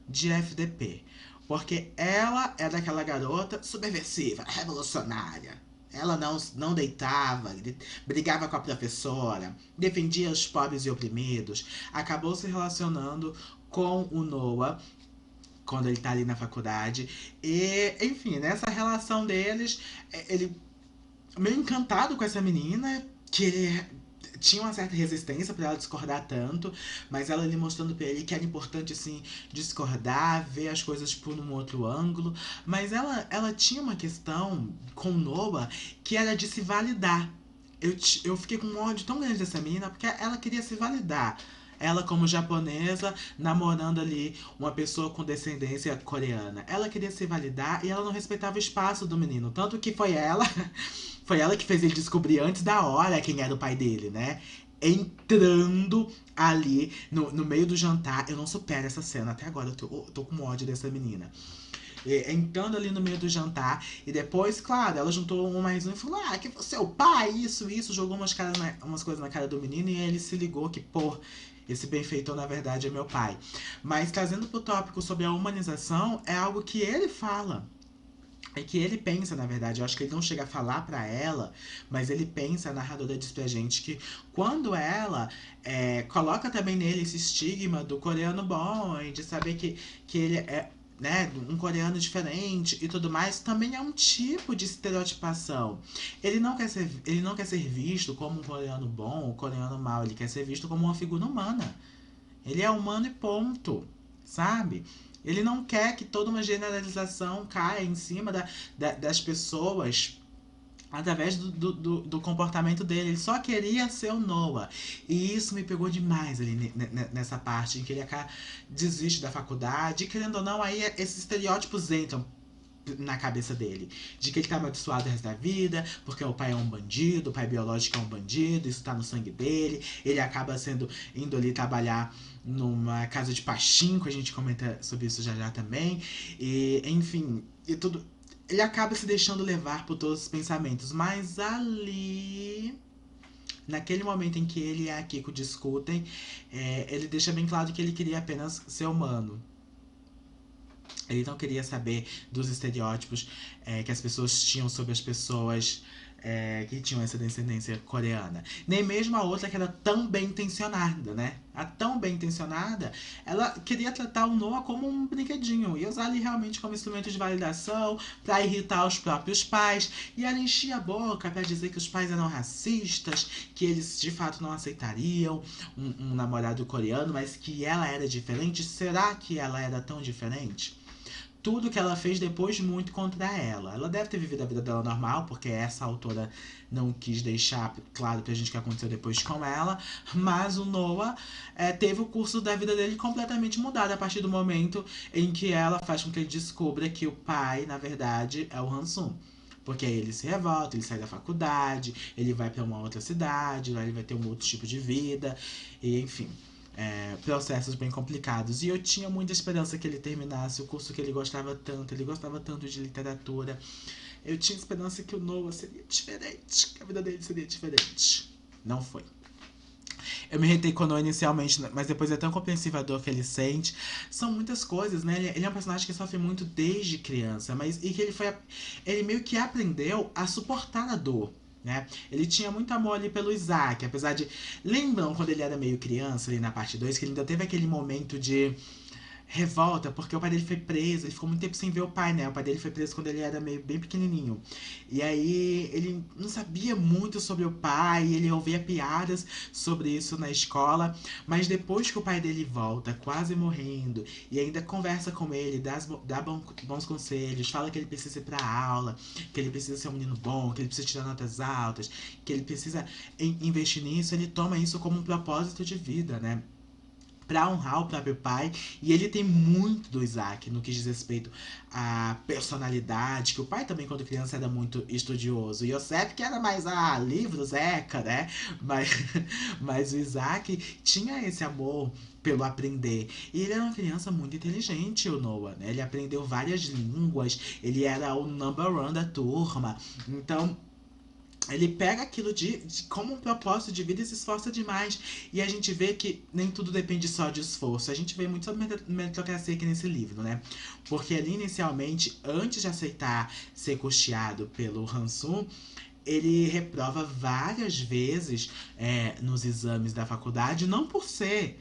de FDP. Porque ela é daquela garota subversiva, revolucionária. Ela não deitava, brigava com a professora, defendia os pobres e oprimidos. Acabou se relacionando com o Noah quando ele tá ali na faculdade. E, enfim, nessa relação deles, ele meio encantado com essa menina, que ele tinha uma certa resistência para ela discordar tanto, mas ela ali mostrando para ele que era importante assim discordar, ver as coisas por um outro ângulo, mas ela tinha uma questão com Noah que era de se validar. Eu fiquei com um ódio tão grande dessa menina porque ela queria se validar. Ela, como japonesa, namorando ali uma pessoa com descendência coreana. Ela queria se validar e ela não respeitava o espaço do menino. Tanto que foi ela foi ela que fez ele descobrir antes da hora quem era o pai dele, né? Entrando ali no meio do jantar. Eu não supero essa cena até agora. Eu tô com ódio dessa menina. Entrando ali no meio do jantar. E depois, claro, ela juntou um mais um e falou: Ah, que você é o pai, isso. Jogou umas coisas na cara do menino. E aí ele se ligou que, pô, esse benfeitor na verdade é meu pai. Mas trazendo pro tópico sobre a humanização, é algo que ele fala. É que ele pensa, na verdade, eu acho que ele não chega a falar pra ela, mas ele pensa, a narradora diz pra gente que quando ela coloca também nele esse estigma do coreano bom e de saber que ele é, né, um coreano diferente e tudo mais, também é um tipo de estereotipação. Ele não quer ser visto como um coreano bom ou coreano mau, ele quer ser visto como uma figura humana. Ele é humano e ponto, sabe? Ele não quer que toda uma generalização caia em cima das pessoas através do comportamento dele. Ele só queria ser o Noah. E isso me pegou demais ali nessa parte em que ele desiste da faculdade. E, querendo ou não, aí esses estereótipos entram na cabeça dele. De que ele tá amaldiçoado o resto da vida, porque o pai é um bandido, o pai biológico é um bandido, isso tá no sangue dele. Ele acaba indo ali trabalhar numa casa de pachinko, a gente comenta sobre isso já também. E, enfim, e tudo. Ele acaba se deixando levar por todos os pensamentos. Mas ali, naquele momento em que ele e a Kiko discutem, ele deixa bem claro que ele queria apenas ser humano. Ele não queria saber dos estereótipos que as pessoas tinham sobre as pessoas que tinham essa descendência coreana. Nem mesmo a outra que era tão bem intencionada, né? A tão bem intencionada, ela queria tratar o Noah como um brinquedinho e usar ele realmente como instrumento de validação para irritar os próprios pais. E ela enchia a boca para dizer que os pais eram racistas, que eles de fato não aceitariam um namorado coreano, mas que ela era diferente. Será que ela era tão diferente? Tudo que ela fez depois muito contra ela. Ela deve ter vivido a vida dela normal, porque essa autora não quis deixar claro pra gente o que aconteceu depois com ela. Mas o Noah teve o curso da vida dele completamente mudado a partir do momento em que ela faz com que ele descubra que o pai, na verdade, é o Hansum. Porque aí ele se revolta, ele sai da faculdade, ele vai pra uma outra cidade, lá ele vai ter um outro tipo de vida, e enfim processos bem complicados. E eu tinha muita esperança que ele terminasse o curso que ele gostava tanto de literatura. Eu tinha esperança que o Noah seria diferente, que a vida dele seria diferente. Não foi. Eu me irritei com o Noah inicialmente, mas depois é tão compreensiva a dor que ele sente. São muitas coisas, né? Ele é um personagem que sofre muito desde criança, mas e que ele meio que aprendeu a suportar a dor. Né? Ele tinha muito amor ali pelo Isaac, apesar de. Lembram quando ele era meio criança, ali na parte 2 que ele ainda teve aquele momento de revolta, porque o pai dele foi preso, ele ficou muito tempo sem ver o pai, né? O pai dele foi preso quando ele era meio bem pequenininho. E aí ele não sabia muito sobre o pai, ele ouvia piadas sobre isso na escola, mas depois que o pai dele volta, quase morrendo, e ainda conversa com ele, dá bons conselhos, fala que ele precisa ir pra aula, que ele precisa ser um menino bom, que ele precisa tirar notas altas, que ele precisa investir nisso, ele toma isso como um propósito de vida, né? Pra honrar o próprio pai. E ele tem muito do Isaac no que diz respeito à personalidade, que o pai também, quando criança, era muito estudioso. E o Yosef, que era mais, livros, Eca, né? Mas, mas o Isaac tinha esse amor pelo aprender. E ele era uma criança muito inteligente, o Noah, né? Ele aprendeu várias línguas, ele era o number one da turma. Então, Ele pega aquilo como um propósito de vida e se esforça demais. E a gente vê que nem tudo depende só de esforço. A gente vê muito sobre meritocracia aqui nesse livro, né? Porque ali, inicialmente, antes de aceitar ser custeado pelo Hansu, ele reprova várias vezes nos exames da faculdade, não por ser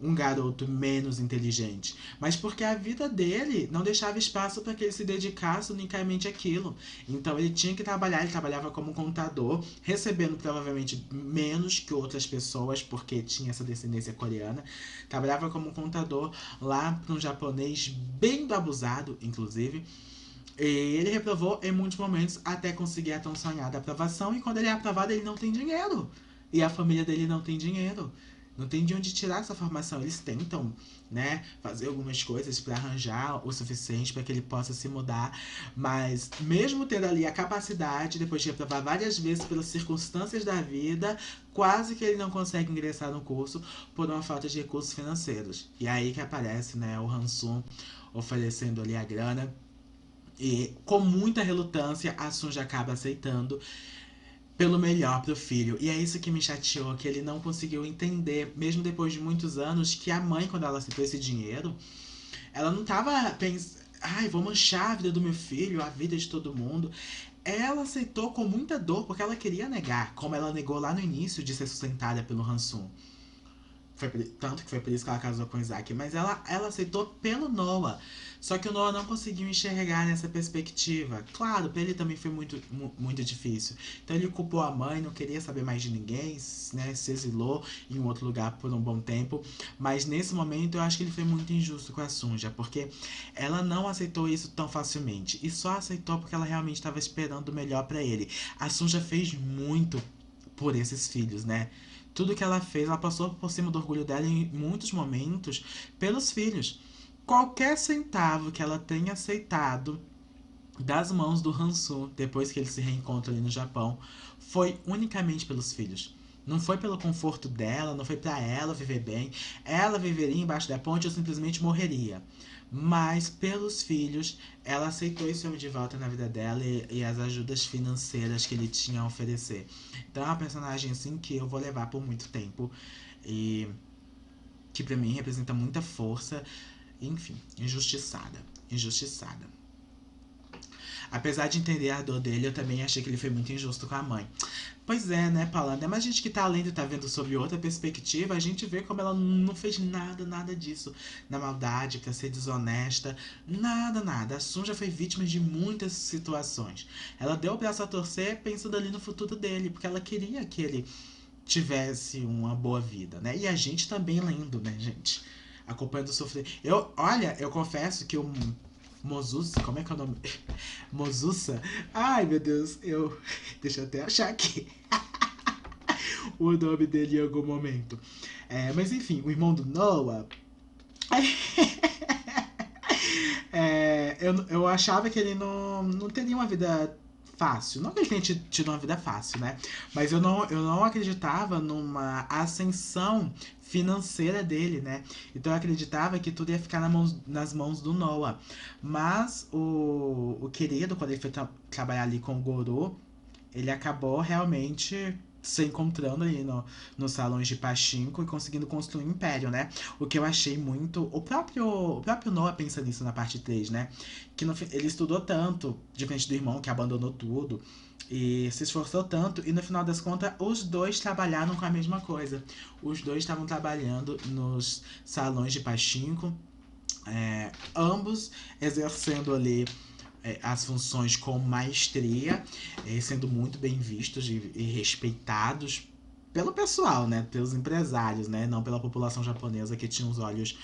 um garoto menos inteligente, mas porque a vida dele não deixava espaço para que ele se dedicasse unicamente àquilo. Então ele tinha que trabalhar, ele trabalhava como contador, recebendo provavelmente menos que outras pessoas, porque tinha essa descendência coreana. Trabalhava como contador lá para um japonês bem do abusado, inclusive. E ele reprovou em muitos momentos até conseguir a tão sonhada aprovação. E quando ele é aprovado, ele não tem dinheiro. E a família dele não tem dinheiro. Não tem de onde tirar essa formação. Eles tentam, né, fazer algumas coisas para arranjar o suficiente para que ele possa se mudar. Mas mesmo tendo ali a capacidade, depois de reprovar várias vezes pelas circunstâncias da vida, quase que ele não consegue ingressar no curso por uma falta de recursos financeiros. E aí que aparece, né, o Hansum oferecendo ali a grana e com muita relutância, a Sunja acaba aceitando pelo melhor pro filho. E é isso que me chateou, que ele não conseguiu entender, mesmo depois de muitos anos, que a mãe, quando ela aceitou esse dinheiro, ela não tava pensando, ai, vou manchar a vida do meu filho, a vida de todo mundo. Ela aceitou com muita dor, porque ela queria negar, como ela negou lá no início de ser sustentada pelo Hansum. Tanto que foi por isso que ela casou com o Isaac. Mas ela aceitou pelo Noah. Só que o Noah não conseguiu enxergar nessa perspectiva. Claro, pra ele também foi muito difícil. Então ele culpou a mãe, não queria saber mais de ninguém, né? Se exilou em um outro lugar por um bom tempo. Mas nesse momento eu acho que ele foi muito injusto com a Sunja. Porque ela não aceitou isso tão facilmente. E só aceitou porque ela realmente estava esperando o melhor para ele. A Sunja fez muito por esses filhos, né? Tudo que ela fez, ela passou por cima do orgulho dela em muitos momentos pelos filhos. Qualquer centavo que ela tenha aceitado das mãos do Hansu depois que eles se reencontram ali no Japão foi unicamente pelos filhos. Não foi pelo conforto dela, não foi para ela viver bem. Ela viveria embaixo da ponte ou simplesmente morreria. Mas pelos filhos, ela aceitou esse homem de volta na vida dela e as ajudas financeiras que ele tinha a oferecer. Então é uma personagem assim que eu vou levar por muito tempo e que pra mim representa muita força, enfim, injustiçada, injustiçada. Apesar de entender a dor dele, eu também achei que ele foi muito injusto com a mãe. Pois é, né, Paula? Mas a gente que tá lendo e tá vendo sob outra perspectiva, a gente vê como ela não fez nada disso na maldade, pra ser desonesta. Nada. A Sun já foi vítima de muitas situações. Ela deu o braço a torcer pensando ali no futuro dele, porque ela queria que ele tivesse uma boa vida, né? E a gente também lendo, né, gente? Acompanhando o sofrimento. Olha, eu confesso que o Mozusa, como é que é o nome? Mozusa? Ai, meu Deus, deixa eu até achar aqui o nome dele em algum momento. Mas enfim, o irmão do Noah. Eu achava que ele não teria uma vida fácil. Não que ele tenha tido uma vida fácil, né? Mas eu não acreditava numa ascensão financeira dele, né? Então eu acreditava que tudo ia ficar nas mãos do Noah. Mas o querido, quando ele foi trabalhar ali com o Goro, ele acabou realmente se encontrando aí nos salões de pachinko e conseguindo construir um império, né? O que eu achei muito. O próprio Noah pensa nisso na parte 3, né? Que ele estudou tanto, diferente do irmão que abandonou tudo, e se esforçou tanto, e no final das contas, os dois trabalharam com a mesma coisa. Os dois estavam trabalhando nos salões de pachinko, ambos exercendo ali as funções com maestria, sendo muito bem vistos e respeitados pelo pessoal, né? Pelos empresários, né? Não pela população japonesa que tinha os olhos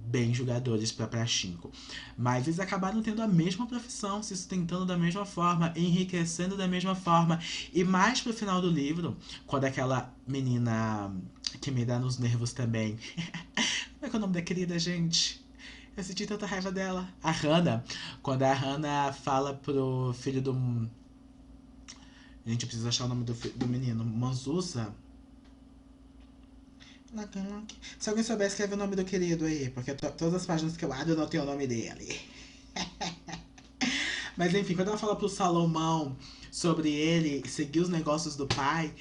bem julgadores para Pachinko. Mas eles acabaram tendo a mesma profissão, se sustentando da mesma forma, enriquecendo da mesma forma. E mais pro final do livro, quando aquela menina que me dá nos nervos também. Como é que é o nome da querida, gente? Eu senti tanta raiva dela. A Hannah. Quando a Hannah fala pro filho do. Gente, eu preciso achar o nome do menino. Manzusa. Se alguém souber, escreve o nome do querido aí. Porque todas as páginas que eu abro não tem o nome dele. Mas enfim, quando ela fala pro Salomão sobre ele seguir os negócios do pai,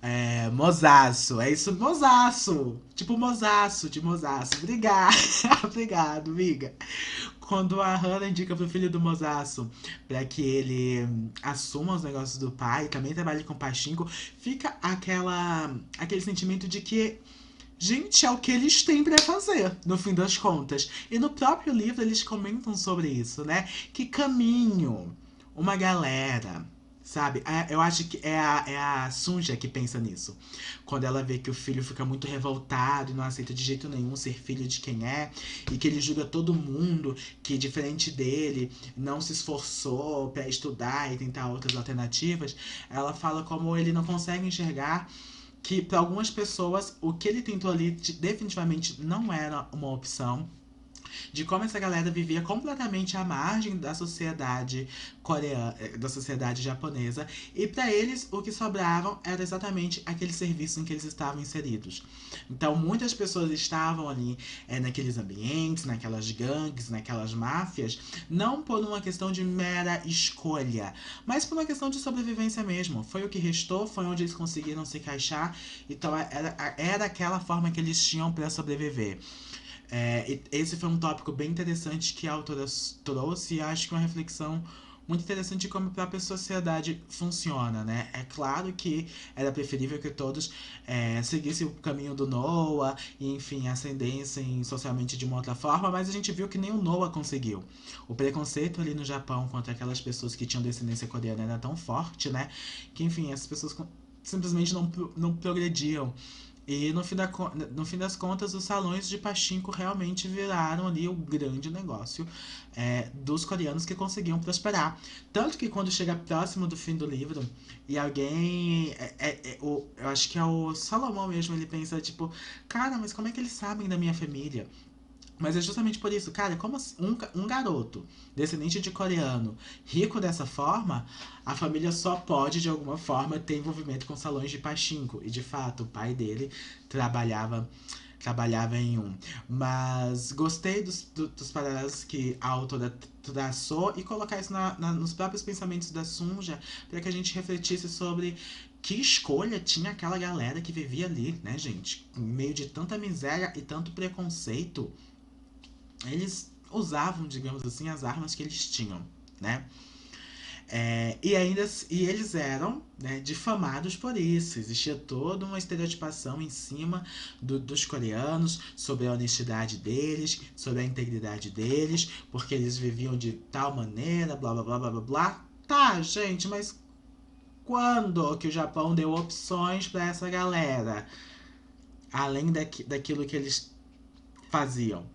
é, mozaço, é isso, mozaço. Tipo mozaço, de mozaço. Obrigado, obrigado, amiga. Quando a Hannah indica pro filho do mozaço pra que ele assuma os negócios do pai, também trabalhe com pachinko, fica aquele sentimento de que, gente, é o que eles têm pra fazer, no fim das contas. E no próprio livro eles comentam sobre isso, né? Que caminho uma galera, sabe? Eu acho que é a Sunja que pensa nisso. Quando ela vê que o filho fica muito revoltado e não aceita de jeito nenhum ser filho de quem é, e que ele julga todo mundo que, diferente dele, não se esforçou pra estudar e tentar outras alternativas, ela fala como ele não consegue enxergar que para algumas pessoas o que ele tentou ali definitivamente não era uma opção, de como essa galera vivia completamente à margem da sociedade coreana, da sociedade japonesa, e para eles o que sobravam era exatamente aquele serviço em que eles estavam inseridos. Então muitas pessoas estavam ali naqueles ambientes, naquelas gangues, naquelas máfias, não por uma questão de mera escolha, mas por uma questão de sobrevivência mesmo. Foi o que restou, foi onde eles conseguiram se encaixar, então era aquela forma que eles tinham para sobreviver. Esse foi um tópico bem interessante que a autora trouxe, e acho que é uma reflexão muito interessante de como a própria sociedade funciona, né? É claro que era preferível que todos seguissem o caminho do Noah e, enfim, ascendessem socialmente de uma outra forma, mas a gente viu que nem o Noah conseguiu. O preconceito ali no Japão contra aquelas pessoas que tinham descendência coreana era tão forte, né? Que, enfim, essas pessoas simplesmente não progrediam. E no fim das contas, os salões de pachinko realmente viraram ali o grande negócio dos coreanos que conseguiam prosperar. Tanto que quando chega próximo do fim do livro e alguém. Eu acho que é o Salomão mesmo, ele pensa, tipo, cara, mas como é que eles sabem da minha família? Mas é justamente por isso, cara, como um garoto descendente de coreano rico dessa forma, a família só pode de alguma forma ter envolvimento com salões de pachinko. E de fato, o pai dele trabalhava trabalhava em um. Mas gostei dos paralelos que a autora traçou e colocar isso nos próprios pensamentos da Sunja para que a gente refletisse sobre que escolha tinha aquela galera que vivia ali, né, gente? Em meio de tanta miséria e tanto preconceito, eles usavam, digamos assim, as armas que eles tinham, né? E eles eram, né, difamados por isso. Existia toda uma estereotipação em cima dos coreanos sobre a honestidade deles, sobre a integridade deles, porque eles viviam de tal maneira, blá blá blá blá blá blá. Tá, gente, mas quando que o Japão deu opções para essa galera? Além daquilo que eles faziam.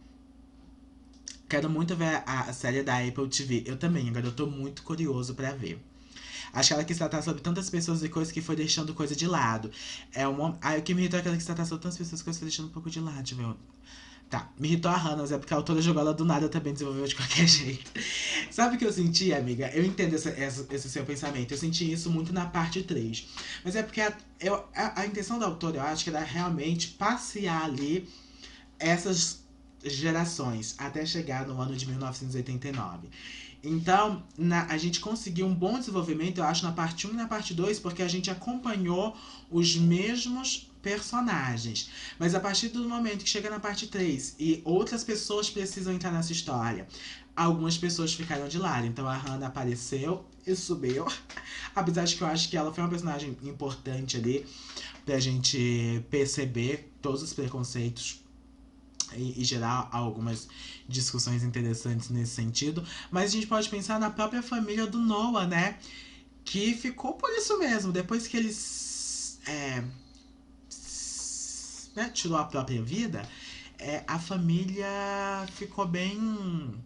Quero muito ver a série da Apple TV. Eu também, agora eu tô muito curioso pra ver. Acho que ela quis tratar sobre tantas pessoas e coisas que foi deixando coisa de lado. O que me irritou é que ela quis tratar sobre tantas pessoas e coisas que foi deixando um pouco de lado, tipo. Tá, me irritou a Hannah, mas é porque a autora jogou ela do nada também desenvolveu de qualquer jeito. Sabe o que eu senti, amiga? Eu entendo esse seu pensamento. Eu senti isso muito na parte 3. Mas é porque a intenção da autora, eu acho que era realmente passear ali essas gerações até chegar no ano de 1989. Então, a gente conseguiu um bom desenvolvimento, eu acho, na parte 1 e na parte 2, porque a gente acompanhou os mesmos personagens. Mas a partir do momento que chega na parte 3 e outras pessoas precisam entrar nessa história, algumas pessoas ficaram de lado. Então a Hannah apareceu e subiu. Apesar de que eu acho que ela foi uma personagem importante ali pra gente perceber todos os preconceitos e gerar algumas discussões interessantes nesse sentido. Mas a gente pode pensar na própria família do Noah, né? Que ficou por isso mesmo. Depois que ele né, tirou a própria vida, a família ficou bem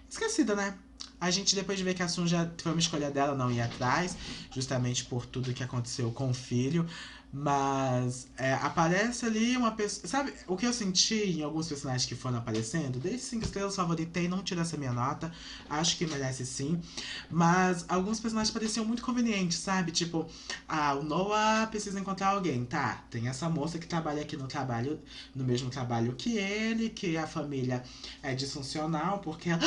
esquecida, né? A gente, depois de ver que a Sun já foi uma escolha dela não ir atrás, justamente por tudo que aconteceu com o filho. Mas aparece ali uma pessoa. Sabe o que eu senti em alguns personagens que foram aparecendo? Desde 5 estrelas favoritei, não tiro essa minha nota. Acho que merece sim. Mas alguns personagens pareciam muito convenientes, sabe? Tipo, o Noah precisa encontrar alguém. Tá, tem essa moça que trabalha aqui no mesmo trabalho que ele, que a família é disfuncional, porque ela.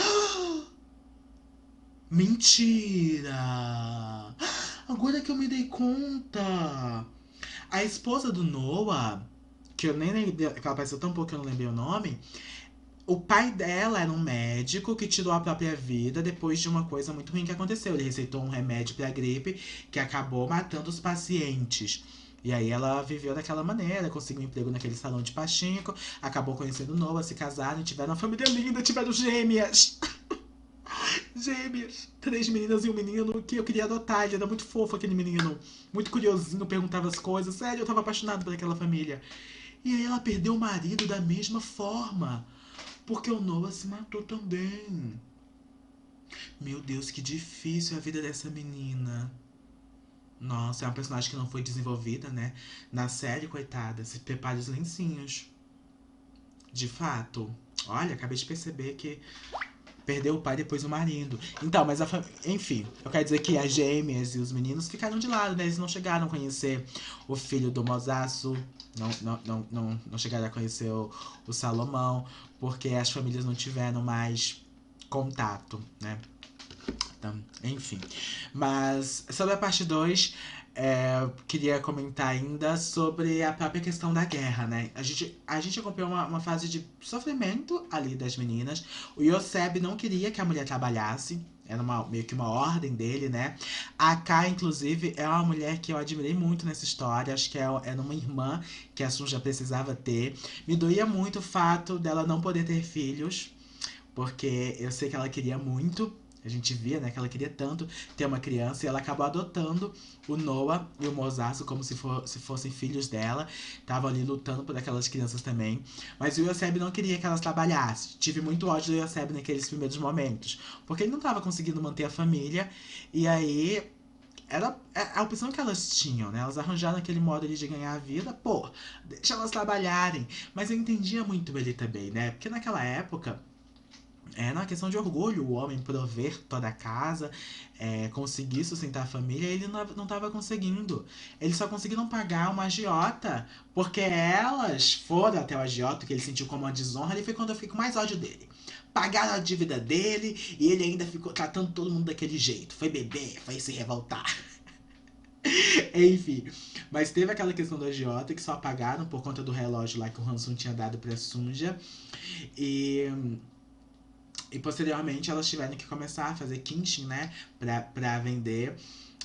Mentira! Agora que eu me dei conta. A esposa do Noah, que eu nem lembrei, que ela apareceu tão pouco que eu não lembrei o nome. O pai dela era um médico que tirou a própria vida depois de uma coisa muito ruim que aconteceu. Ele receitou um remédio pra gripe que acabou matando os pacientes. E aí ela viveu daquela maneira, conseguiu um emprego naquele salão de pachinko, acabou conhecendo Noah, se casaram, tiveram uma família linda, tiveram gêmeas. Gêmeas. Três meninas e um menino que eu queria adotar. Ele era muito fofo, aquele menino. Muito curiosinho, perguntava as coisas. Sério, eu tava apaixonado por aquela família. E aí ela perdeu o marido da mesma forma. Porque o Noah se matou também. Meu Deus, que difícil é a vida dessa menina. Nossa, é uma personagem que não foi desenvolvida, né? Na série, coitada, se prepare os lencinhos. De fato. Olha, acabei de perceber que perdeu o pai depois o marido. Então, mas enfim, eu quero dizer que as gêmeas e os meninos ficaram de lado, né? Eles não chegaram a conhecer o filho do Mosaço, não chegaram a conhecer o Salomão, porque as famílias não tiveram mais contato, né? Então, enfim. Mas sobre a parte 2, queria comentar ainda sobre a própria questão da guerra, né? A gente acompanhou uma fase de sofrimento ali das meninas. O Yoseb não queria que a mulher trabalhasse. Era meio que uma ordem dele, né? A Kai, inclusive, é uma mulher que eu admirei muito nessa história. Acho que era uma irmã que a Sunja precisava ter. Me doía muito o fato dela não poder ter filhos, porque eu sei que ela queria muito. A gente via, né, que ela queria tanto ter uma criança e ela acabou adotando o Noah e o Mosaço como se fossem filhos dela. Tava ali lutando por aquelas crianças também. Mas o Yoseb não queria que elas trabalhassem. Tive muito ódio do Yoseb naqueles primeiros momentos. Porque ele não tava conseguindo manter a família. E aí era a opção que elas tinham, né? Elas arranjaram aquele modo ali de ganhar a vida, pô, deixa elas trabalharem. Mas eu entendia muito ele também, né? Porque naquela época era uma questão de orgulho o homem prover toda a casa, conseguir sustentar a família, ele não estava conseguindo. Eles só conseguiram pagar uma agiota porque elas foram até o agiota, que ele sentiu como uma desonra, ali foi quando eu fiquei com mais ódio dele. Pagaram a dívida dele e ele ainda ficou tratando todo mundo daquele jeito. Foi beber, foi se revoltar. Enfim, mas teve aquela questão do agiota que só pagaram por conta do relógio lá que o Hansun tinha dado pra Sunja. E posteriormente elas tiveram que começar a fazer kimchi, né? Pra vender.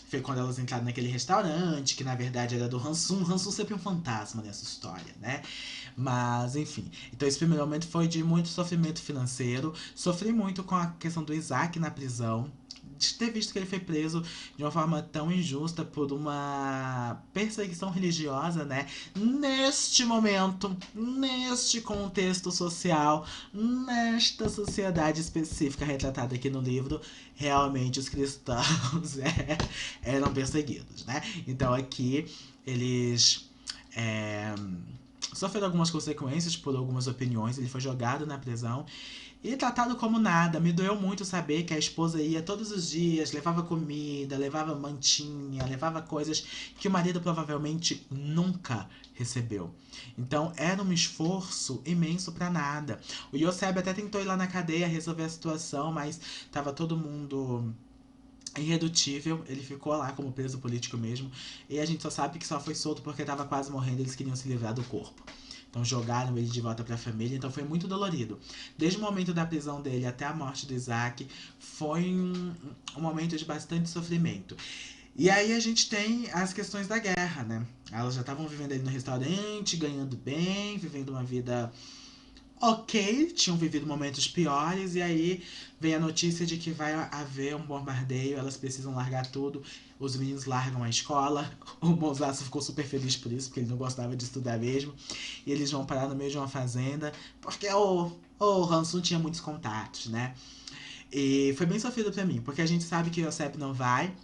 Foi quando elas entraram naquele restaurante, que na verdade era do Hansun. Hansun sempre é um fantasma nessa história, né? Mas, enfim. Então esse primeiro momento foi de muito sofrimento financeiro. Sofri muito com a questão do Isaac na prisão. De ter visto que ele foi preso de uma forma tão injusta por uma perseguição religiosa, né? Neste momento, neste contexto social, nesta sociedade específica retratada aqui no livro, realmente os cristãos eram perseguidos, né? Então aqui eles sofreram algumas consequências por algumas opiniões, ele foi jogado na prisão e tratado como nada. Me doeu muito saber que a esposa ia todos os dias, levava comida, levava mantinha, levava coisas que o marido provavelmente nunca recebeu. Então era um esforço imenso pra nada. O Yoseb até tentou ir lá na cadeia resolver a situação, mas tava todo mundo irredutível. Ele ficou lá como preso político mesmo. E a gente só sabe que só foi solto porque tava quase morrendo, eles queriam se livrar do corpo. Então jogaram ele de volta para a família, então foi muito dolorido. Desde o momento da prisão dele até a morte do Isaac, foi um momento de bastante sofrimento. E aí a gente tem as questões da guerra, né? Elas já estavam vivendo ali no restaurante, ganhando bem, vivendo uma vida ok, tinham vivido momentos piores, e aí vem a notícia de que vai haver um bombardeio, elas precisam largar tudo, os meninos largam a escola, o Mosaço ficou super feliz por isso, porque ele não gostava de estudar mesmo, e eles vão parar no meio de uma fazenda, porque o Hansun tinha muitos contatos, né? E foi bem sofrido pra mim, porque a gente sabe que o Yosef não vai,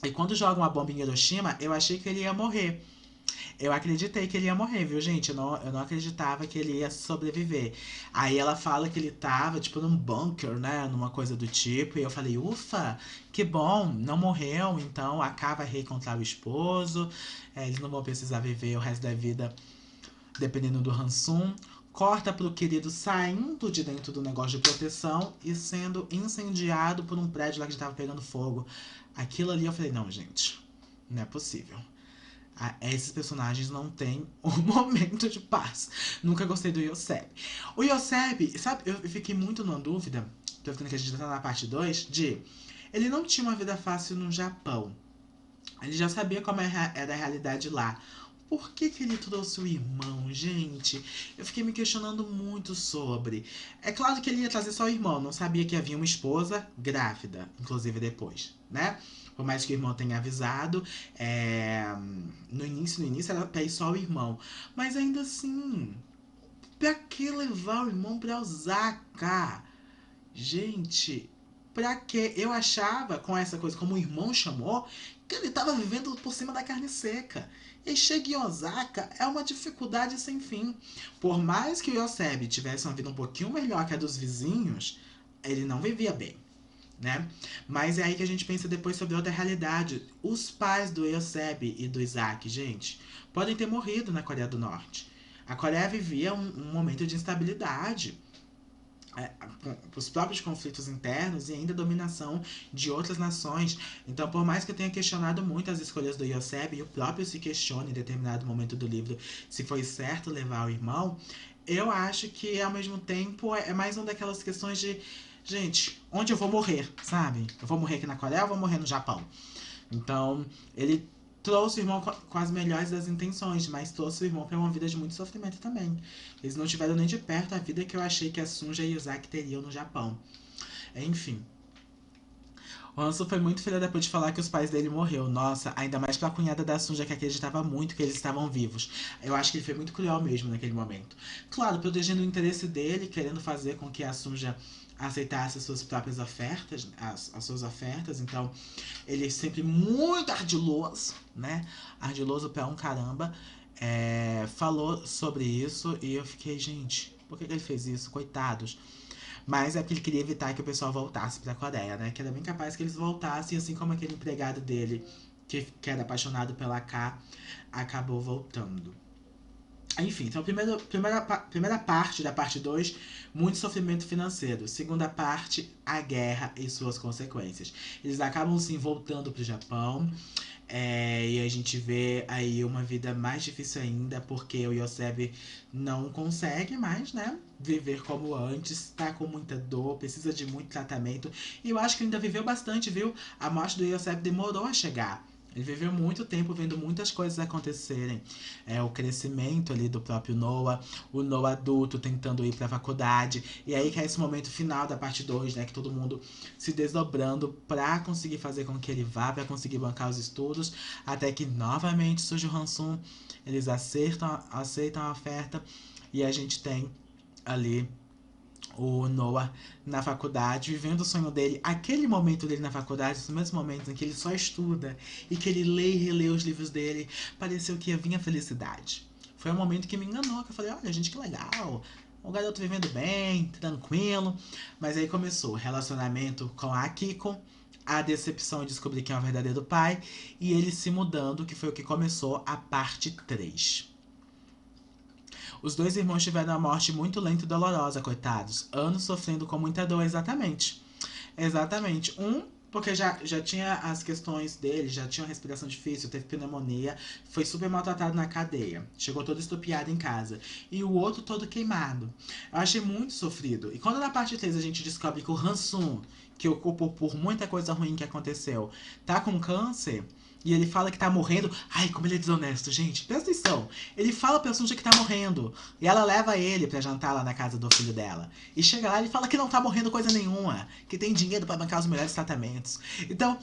e quando jogam a bomba em Hiroshima, eu achei que ele ia morrer. Eu acreditei que ele ia morrer, viu, gente? Eu não acreditava que ele ia sobreviver. Aí ela fala que ele tava, tipo, num bunker, né? Numa coisa do tipo. E eu falei, ufa, que bom, não morreu. Então acaba reencontrar o esposo. Eles não vão precisar viver o resto da vida dependendo do Hansun. Corta pro querido saindo de dentro do negócio de proteção e sendo incendiado por um prédio lá que já tava pegando fogo. Aquilo ali eu falei, não, gente, não é possível. Esses personagens não têm um momento de paz. Nunca gostei do Yosef. O Yosef, sabe, eu fiquei muito numa dúvida, aproveitando que a gente já tá na parte 2, de... Ele não tinha uma vida fácil no Japão. Ele já sabia como era a realidade lá. Por que que ele trouxe o irmão, gente? Eu fiquei me questionando muito sobre. É claro que ele ia trazer só o irmão, não sabia que havia uma esposa grávida, inclusive depois, né? Por mais que o irmão tenha avisado, no início era pra ir só o irmão. Mas ainda assim, pra que levar o irmão pra Osaka? Gente, pra quê? Eu achava, com essa coisa, como o irmão chamou, que ele tava vivendo por cima da carne seca. E chega em Osaka, é uma dificuldade sem fim. Por mais que o Yosef tivesse uma vida um pouquinho melhor que a dos vizinhos, ele não vivia bem, né? Mas é aí que a gente pensa depois sobre outra realidade. Os pais do Yosef e do Isaac, gente, podem ter morrido na Coreia do Norte. A Coreia vivia um momento de instabilidade. Os próprios conflitos internos e ainda a dominação de outras nações. Então, por mais que eu tenha questionado muito as escolhas do Yosef, e o próprio se questione em determinado momento do livro se foi certo levar o irmão, eu acho que, ao mesmo tempo, é mais uma daquelas questões de, gente, onde eu vou morrer, sabe? Eu vou morrer aqui na Coreia ou vou morrer no Japão? Então, ele trouxe o irmão com as melhores das intenções, mas trouxe o irmão para uma vida de muito sofrimento também. Eles não tiveram nem de perto a vida que eu achei que a Sunja e o Isaac teriam no Japão. Enfim. O Hansu foi muito filha da puta de falar que os pais dele morreu. Nossa, ainda mais pra cunhada da Sunja que acreditava muito que eles estavam vivos. Eu acho que ele foi muito cruel mesmo naquele momento. Claro, protegendo o interesse dele, querendo fazer com que a Sunja aceitasse as suas próprias ofertas, as suas ofertas. Então, ele é sempre muito ardiloso, né? Ardiloso pra um caramba. Falou sobre isso e eu fiquei, gente, por que ele fez isso? Coitados. Mas é porque ele queria evitar que o pessoal voltasse pra Coreia, né? Que era bem capaz que eles voltassem, assim como aquele empregado dele, que era apaixonado pela K, acabou voltando. Enfim, então primeira parte da parte 2, muito sofrimento financeiro. Segunda parte, a guerra e suas consequências. Eles acabam sim voltando pro Japão. E a gente vê aí uma vida mais difícil ainda, porque o Yosef não consegue mais, né? Viver como antes, tá com muita dor, precisa de muito tratamento. E eu acho que ainda viveu bastante, viu? A morte do Yosef demorou a chegar. Ele viveu muito tempo vendo muitas coisas acontecerem. O crescimento ali do próprio Noah, o Noah adulto tentando ir pra faculdade. E aí que é esse momento final da parte 2, né? Que todo mundo se desdobrando pra conseguir fazer com que ele vá, pra conseguir bancar os estudos. Até que novamente surge o Hansum. Eles aceitam a oferta. E a gente tem ali o Noah na faculdade, vivendo o sonho dele, aquele momento dele na faculdade, os mesmos momentos em que ele só estuda e que ele lê e relê os livros dele, pareceu que ia vir a felicidade. Foi um momento que me enganou, que eu falei, olha gente, que legal, o garoto vivendo bem, tranquilo, mas aí começou o relacionamento com a Akiko, a decepção de descobrir quem é o verdadeiro pai, e ele se mudando, que foi o que começou a parte 3. Os dois irmãos tiveram a morte muito lenta e dolorosa, coitados. Anos sofrendo com muita dor, exatamente. Exatamente. Porque já tinha as questões dele, já tinha uma respiração difícil, teve pneumonia, foi super maltratado na cadeia. Chegou todo estupiado em casa. E o outro todo queimado. Eu achei muito sofrido. E quando na parte 3 a gente descobre que o Hansum, que ocupou por muita coisa ruim que aconteceu, tá com câncer, e ele fala que tá morrendo. Ai, como ele é desonesto, gente. Presta atenção. Ele fala pra Sunja que tá morrendo. E ela leva ele pra jantar lá na casa do filho dela. E chega lá e ele fala que não tá morrendo coisa nenhuma. Que tem dinheiro pra bancar os melhores tratamentos. Então,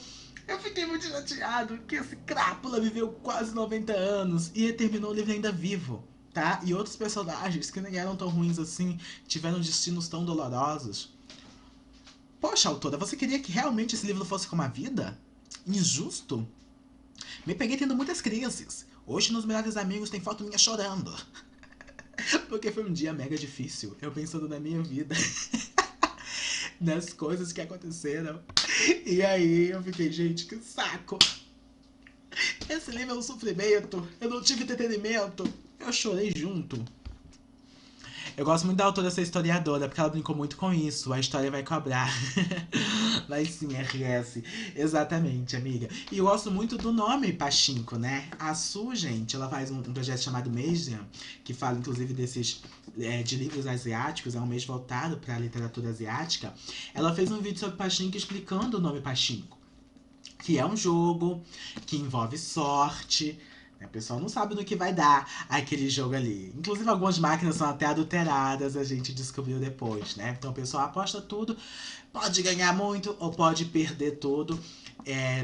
eu fiquei muito chateado que esse crápula viveu quase 90 anos. E ele terminou o livro ainda vivo. Tá? E outros personagens que nem eram tão ruins assim, tiveram destinos tão dolorosos. Poxa, autora, você queria que realmente esse livro fosse como a vida? Injusto? Me peguei tendo muitas crises. Hoje nos Melhores Amigos tem foto minha chorando. Porque foi um dia mega difícil. Eu pensando na minha vida. Nas coisas que aconteceram. E aí eu fiquei, gente, que saco. Esse livro é um sofrimento. Eu não tive entretenimento. Eu chorei junto. Eu gosto muito da autora ser historiadora, porque ela brincou muito com isso. A história vai cobrar. Vai sim, RS. Exatamente, amiga. E eu gosto muito do nome Pachinko, né? A Su, gente, ela faz um projeto chamado Meijian, que fala inclusive desses de livros asiáticos, é um mês voltado para a literatura asiática. Ela fez um vídeo sobre Pachinko explicando o nome Pachinko, que é um jogo que envolve sorte. O pessoal não sabe no que vai dar aquele jogo ali. Inclusive, algumas máquinas são até adulteradas, a gente descobriu depois, né? Então o pessoal aposta tudo, pode ganhar muito ou pode perder tudo.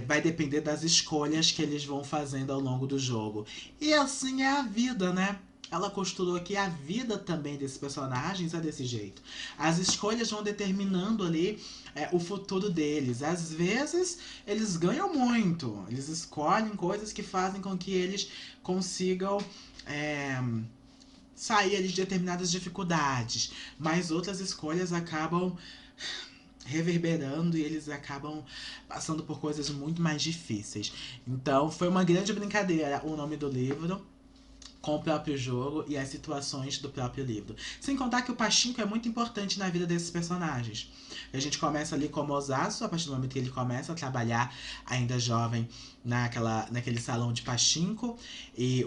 Vai depender das escolhas que eles vão fazendo ao longo do jogo. E assim é a vida, né? Ela costurou que a vida também desses personagens é desse jeito. As escolhas vão determinando ali o futuro deles. Às vezes, eles ganham muito. Eles escolhem coisas que fazem com que eles consigam sair ali de determinadas dificuldades. Mas outras escolhas acabam reverberando e eles acabam passando por coisas muito mais difíceis. Então, foi uma grande brincadeira o nome do livro com o próprio jogo e as situações do próprio livro. Sem contar que o Pachinko é muito importante na vida desses personagens. A gente começa ali com o Mozaço, a partir do momento que ele começa a trabalhar, ainda jovem, naquele salão de Pachinko. E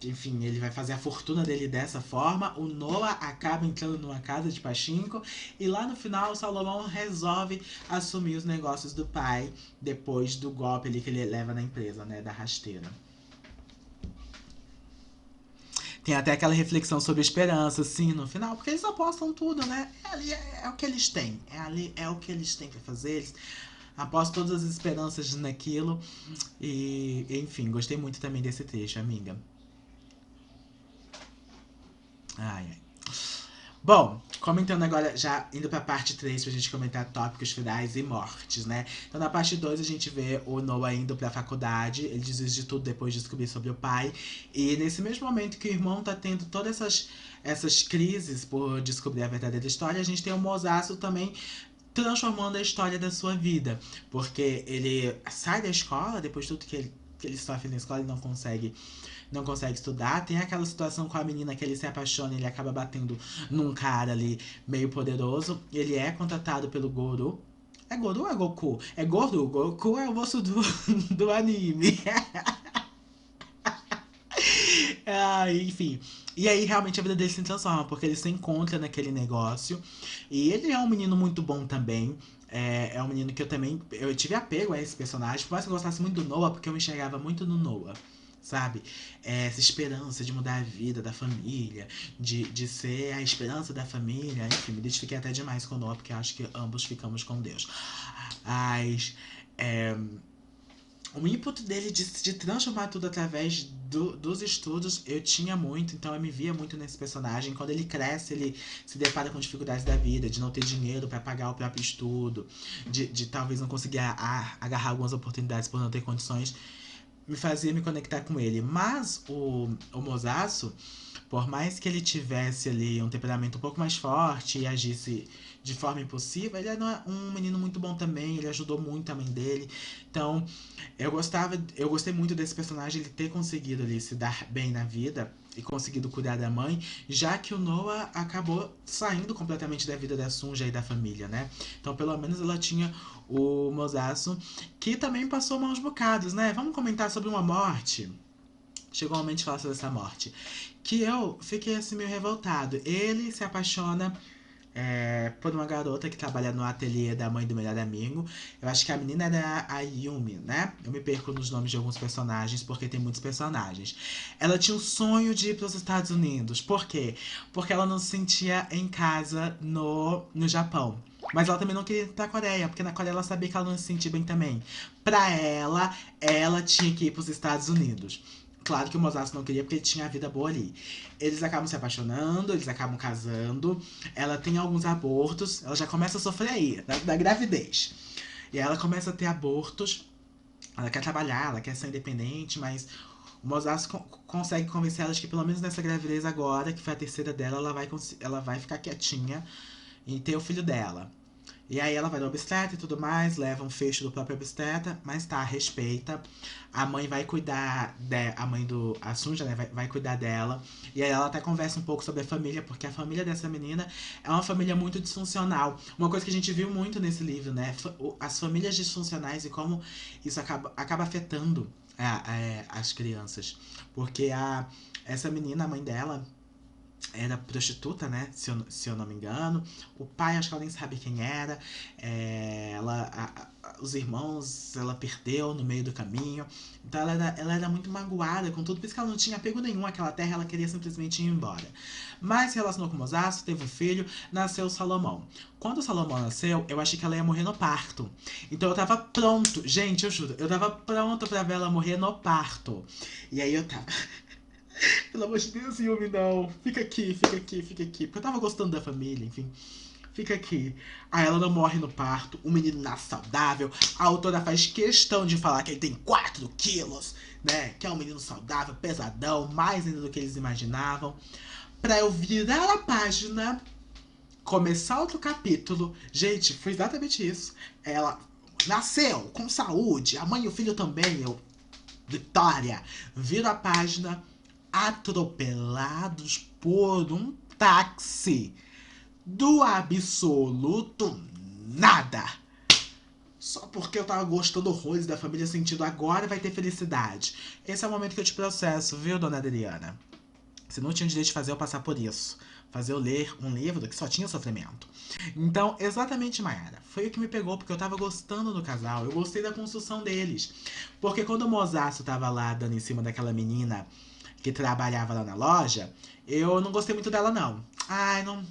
enfim, ele vai fazer a fortuna dele dessa forma. O Noah acaba entrando numa casa de Pachinko. E lá no final, o Salomão resolve assumir os negócios do pai, depois do golpe ali que ele leva na empresa, né, da rasteira. Tem até aquela reflexão sobre esperança, assim, no final, porque eles apostam tudo, né? Ali é o que eles têm. Ali é o que eles têm pra fazer. Eles apostam todas as esperanças naquilo. E, enfim, gostei muito também desse trecho, amiga. Ai, ai. Bom, comentando agora, já indo pra parte 3 pra gente comentar tópicos finais e mortes, né? Então na parte 2 a gente vê o Noah indo pra faculdade, ele desiste de tudo depois de descobrir sobre o pai. E nesse mesmo momento que o irmão tá tendo todas essas crises por descobrir a verdadeira história, a gente tem o Mozaço também transformando a história da sua vida. Porque ele sai da escola, depois de tudo que ele sofre na escola, ele não consegue estudar. Tem aquela situação com a menina que ele se apaixona e ele acaba batendo num cara ali meio poderoso. Ele é contratado pelo Goro. É Goro ou é Goku? É Goro. Goku é o moço do anime. Enfim. E aí realmente a vida dele se transforma, porque ele se encontra naquele negócio. E ele é um menino muito bom também. É um menino que eu tive apego a esse personagem. Por mais que eu gostasse muito do Noah, porque eu me enxergava muito no Noah. Sabe? Essa esperança de mudar a vida da família, de ser a esperança da família. Enfim, me identifiquei até demais com o Noah, porque acho que ambos ficamos com Deus. Mas o input dele de transformar tudo através dos estudos, eu tinha muito, então eu me via muito nesse personagem. Quando ele cresce, ele se depara com dificuldades da vida, de não ter dinheiro para pagar o próprio estudo, de talvez não conseguir agarrar algumas oportunidades por não ter condições, me fazia me conectar com ele. Mas o Mozaço, por mais que ele tivesse ali um temperamento um pouco mais forte e agisse de forma impulsiva, ele era um menino muito bom também, ele ajudou muito a mãe dele. Então, eu gostei muito desse personagem, ele ter conseguido ali se dar bem na vida e conseguido cuidar da mãe, já que o Noah acabou saindo completamente da vida da Sunja e da família, né? Então, pelo menos ela tinha o Mozaço, que também passou maus bocados, né? Vamos comentar sobre uma morte. Chegou o momento de falar sobre essa morte. Que eu fiquei assim meio revoltado. Ele se apaixona por uma garota que trabalha no ateliê da mãe do melhor amigo. Eu acho que a menina era a Yumi, né? Eu me perco nos nomes de alguns personagens, porque tem muitos personagens. Ela tinha um sonho de ir para os Estados Unidos. Por quê? Porque ela não se sentia em casa no Japão. Mas ela também não queria ir pra Coreia, porque na Coreia ela sabia que ela não se sentia bem também. Pra ela tinha que ir pros Estados Unidos. Claro que o Mozaço não queria porque ele tinha a vida boa ali. Eles acabam se apaixonando, eles acabam casando. Ela tem alguns abortos, ela já começa a sofrer aí, da gravidez. E ela começa a ter abortos. Ela quer trabalhar, ela quer ser independente, mas o Mozaço consegue convencer ela de que pelo menos nessa gravidez agora, que foi a terceira dela, ela vai ficar quietinha e ter o filho dela. E aí ela vai no obstetra e tudo mais, leva um fecho do próprio obstetra, mas tá, respeita. A mãe vai cuidar, a mãe do a Sunja, né, vai cuidar dela. E aí ela até conversa um pouco sobre a família, porque a família dessa menina é uma família muito disfuncional. Uma coisa que a gente viu muito nesse livro, né, as famílias disfuncionais e como isso acaba afetando as crianças. Porque essa menina, a mãe dela, era prostituta, né? Se eu não me engano. O pai, acho que ela nem sabe quem era. Os irmãos, ela perdeu no meio do caminho. Então ela era muito magoada com tudo. Por isso que ela não tinha apego nenhum àquela terra. Ela queria simplesmente ir embora. Mas se relacionou com Mosaço, teve um filho, nasceu Salomão. Quando o Salomão nasceu, eu achei que ela ia morrer no parto. Então eu tava pronto. Gente, eu juro. Eu tava pronto pra ver ela morrer no parto. E aí eu tava... Pelo amor de Deus, Yumi, não. Fica aqui, fica aqui, fica aqui. Porque eu tava gostando da família, enfim. Fica aqui. Aí ela não morre no parto. O menino nasce saudável. A autora faz questão de falar que ele tem 4 quilos, né? Que é um menino saudável, pesadão, mais ainda do que eles imaginavam. Pra eu virar a página, começar outro capítulo. Gente, foi exatamente isso. Ela nasceu com saúde. A mãe e o filho também. Eu, Vitória. Viro a página, atropelados por um táxi. Do absoluto nada. Só porque eu tava gostando horrores da família, sentindo agora vai ter felicidade. Esse é o momento que eu te processo, viu, dona Adriana? Você não tinha o direito de fazer eu passar por isso. Fazer eu ler um livro que só tinha sofrimento. Então, exatamente, Mayara. Foi o que me pegou, porque eu tava gostando do casal. Eu gostei da construção deles. Porque quando o Mozaço tava lá dando em cima daquela menina que trabalhava lá na loja, eu não gostei muito dela, não. Ai, não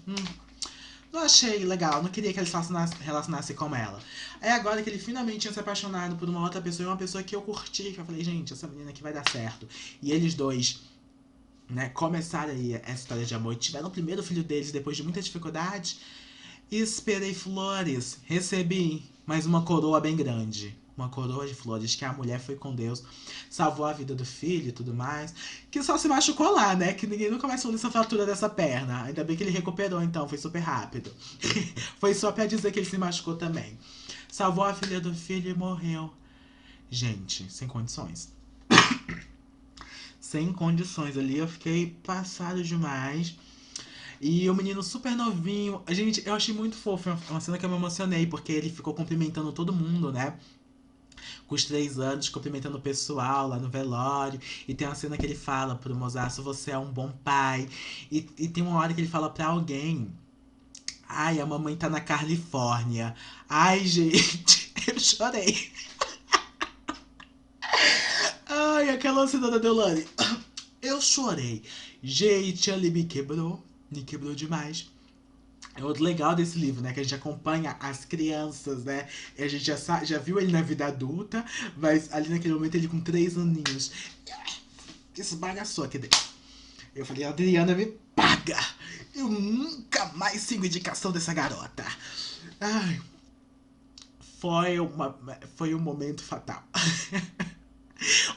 achei legal, não queria que ele se relacionasse com ela. Aí agora que ele finalmente tinha se apaixonado por uma outra pessoa, e uma pessoa que eu curti, que eu falei, gente, essa menina aqui vai dar certo. E eles dois, né, começaram aí essa história de amor, tiveram o primeiro filho deles depois de muita dificuldade. Esperei flores, recebi mais uma coroa bem grande. Uma coroa de flores, que a mulher foi com Deus, salvou a vida do filho e tudo mais. Que só se machucou lá, né? Que ninguém nunca mais falou dessa fratura dessa perna. Ainda bem que ele recuperou, então, foi super rápido. Foi só pra dizer que ele se machucou também. Salvou a filha do filho e morreu. Gente, sem condições. Sem condições ali, eu fiquei passado demais. E o menino super novinho. Gente, eu achei muito fofo. É uma cena que eu me emocionei, porque ele ficou cumprimentando todo mundo, né? Com os 3 anos, cumprimentando o pessoal lá no velório. E tem uma cena que ele fala pro Mozaço, você é um bom pai. E tem uma hora que ele fala pra alguém. Ai, a mamãe tá na Califórnia. Ai, gente, eu chorei. Ai, aquela cena da Deolane. Eu chorei. Gente, ali me quebrou demais. É outro legal desse livro, né? Que a gente acompanha as crianças, né? E a gente já viu ele na vida adulta, mas ali naquele momento ele com 3 aninhos. Que esbagaçou aqui dentro. Eu falei, Adriana, me paga! Eu nunca mais sigo indicação dessa garota. Ai, foi um momento fatal.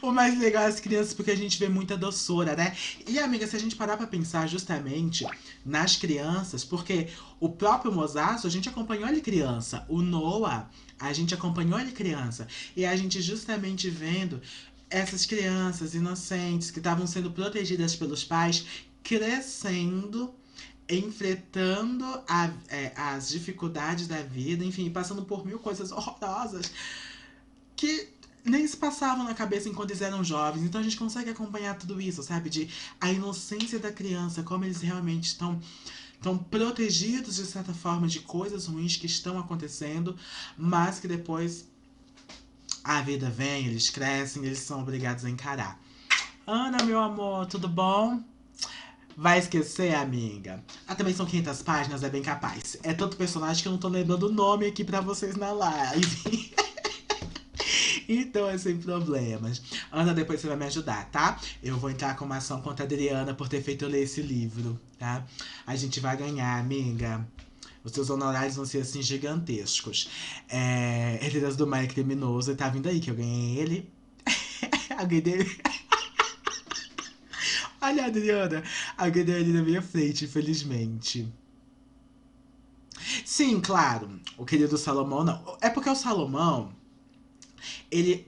O mais legal é as crianças, porque a gente vê muita doçura, né? E, amiga, se a gente parar pra pensar justamente nas crianças, porque o próprio Mozaço, a gente acompanhou ele criança. O Noah, a gente acompanhou ele criança. E a gente justamente vendo essas crianças inocentes que estavam sendo protegidas pelos pais, crescendo, enfrentando as dificuldades da vida, enfim, passando por mil coisas horrorosas que nem se passavam na cabeça enquanto eles eram jovens. Então a gente consegue acompanhar tudo isso, sabe? De a inocência da criança, como eles realmente estão protegidos de certa forma de coisas ruins que estão acontecendo, mas que depois a vida vem, eles crescem, eles são obrigados a encarar. Ana, meu amor, tudo bom? Vai esquecer, amiga? Ah, também são 500 páginas, é bem capaz. É tanto personagem que eu não tô lembrando o nome aqui pra vocês na live. Então é sem problemas. Ana, depois você vai me ajudar, tá? Eu vou entrar com uma ação contra a Adriana por ter feito eu ler esse livro, tá? A gente vai ganhar, amiga. Os seus honorários vão ser assim gigantescos. Herdeiras do Mar é Criminoso. Tá vindo aí que eu ganhei ele. Alguém dele. Olha, Adriana. Alguém deu ali na minha frente, infelizmente. Sim, claro, o querido Salomão não. É porque o Salomão,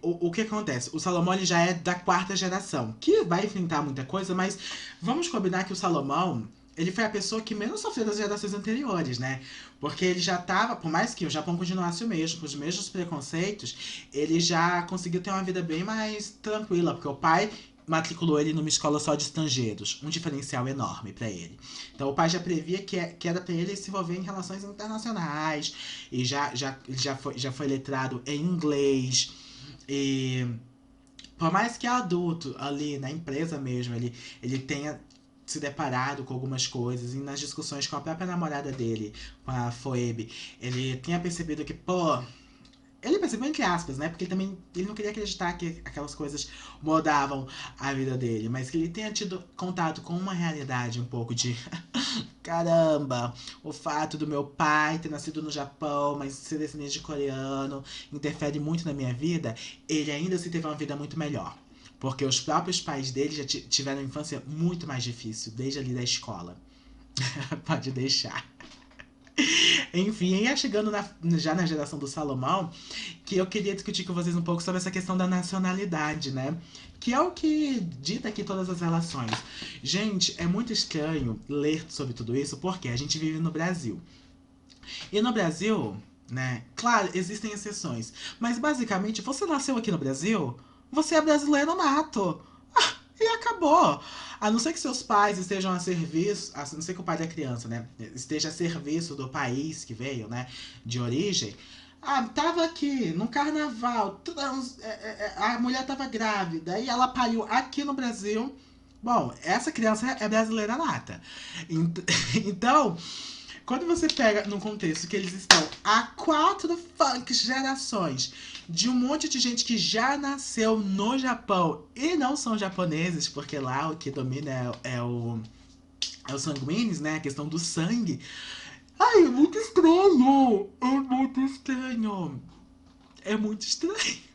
o que acontece? O Salomão ele já é da quarta geração, que vai enfrentar muita coisa, mas vamos combinar que o Salomão, ele foi a pessoa que menos sofreu das gerações anteriores, né? Porque ele já tava, por mais que o Japão continuasse o mesmo, com os mesmos preconceitos, ele já conseguiu ter uma vida bem mais tranquila, porque o pai matriculou ele numa escola só de estrangeiros, um diferencial enorme pra ele. Então o pai já previa que era pra ele se envolver em relações internacionais, e já foi letrado em inglês, e por mais que adulto ali na empresa mesmo, ele tenha se deparado com algumas coisas e nas discussões com a própria namorada dele, com a Phoebe, ele tenha percebido que, pô, ele percebeu entre aspas, né? Porque ele não queria acreditar que aquelas coisas mudavam a vida dele, mas que ele tenha tido contato com uma realidade um pouco de caramba, o fato do meu pai ter nascido no Japão, mas ser descendente de coreano, interfere muito na minha vida. Ele ainda assim teve uma vida muito melhor. Porque os próprios pais dele já tiveram uma infância muito mais difícil, desde ali da escola. Pode deixar. Enfim, aí é chegando já na geração do Salomão, que eu queria discutir com vocês um pouco sobre essa questão da nacionalidade, né? Que é o que dita aqui todas as relações. Gente, é muito estranho ler sobre tudo isso, porque a gente vive no Brasil. E no Brasil, né? Claro, existem exceções. Mas basicamente, você nasceu aqui no Brasil, você é brasileiro nato. E acabou. A não ser que seus pais estejam a serviço, a não ser que o pai da criança, né, esteja a serviço do país que veio, né, de origem. Ah, tava aqui no carnaval, a mulher tava grávida e ela pariu aqui no Brasil. Bom, essa criança é brasileira nata. Então, quando você pega num contexto que eles estão há 4 gerações de um monte de gente que já nasceu no Japão e não são japoneses, porque lá o que domina é o sanguíneos, né? A questão do sangue. Ai, é muito estranho! É muito estranho! É muito estranho.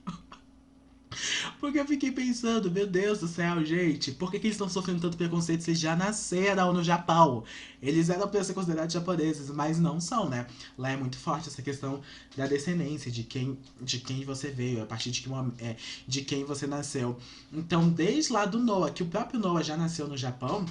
Porque eu fiquei pensando, meu Deus do céu, gente, por que eles estão sofrendo tanto preconceito se eles já nasceram no Japão? Eles eram para ser considerados japoneses, mas não são, né? Lá é muito forte essa questão da descendência, de quem você veio, a partir de quem você nasceu. Então, desde lá do Noah, que o próprio Noah já nasceu no Japão,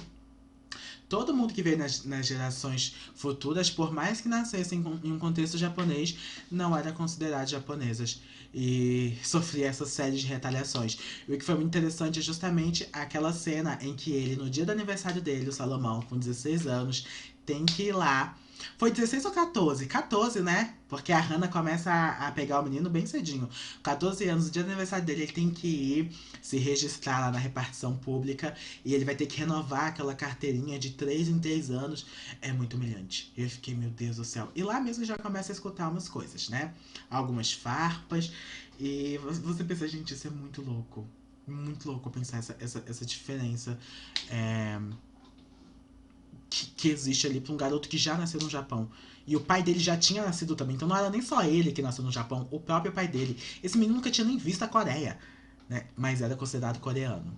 todo mundo que veio nas gerações futuras, por mais que nascessem em um contexto japonês, não era considerado japonesas e sofria essa série de retaliações. E o que foi muito interessante é justamente aquela cena em que ele, no dia do aniversário dele, o Salomão, com 16 anos, tem que ir lá. Foi 16 ou 14? 14, né? Porque a Hannah começa a pegar o menino bem cedinho. 14 anos, no dia do aniversário dele, ele tem que ir se registrar lá na repartição pública e ele vai ter que renovar aquela carteirinha de 3 em 3 anos. É muito humilhante. Eu fiquei, meu Deus do céu. E lá mesmo já começa a escutar umas coisas, né? Algumas farpas. E você pensa, gente, isso é muito louco. Muito louco pensar essa diferença é, que existe ali pra um garoto que já nasceu no Japão. E o pai dele já tinha nascido também. Então não era nem só ele que nasceu no Japão, o próprio pai dele. Esse menino nunca tinha nem visto a Coreia, né? Mas era considerado coreano.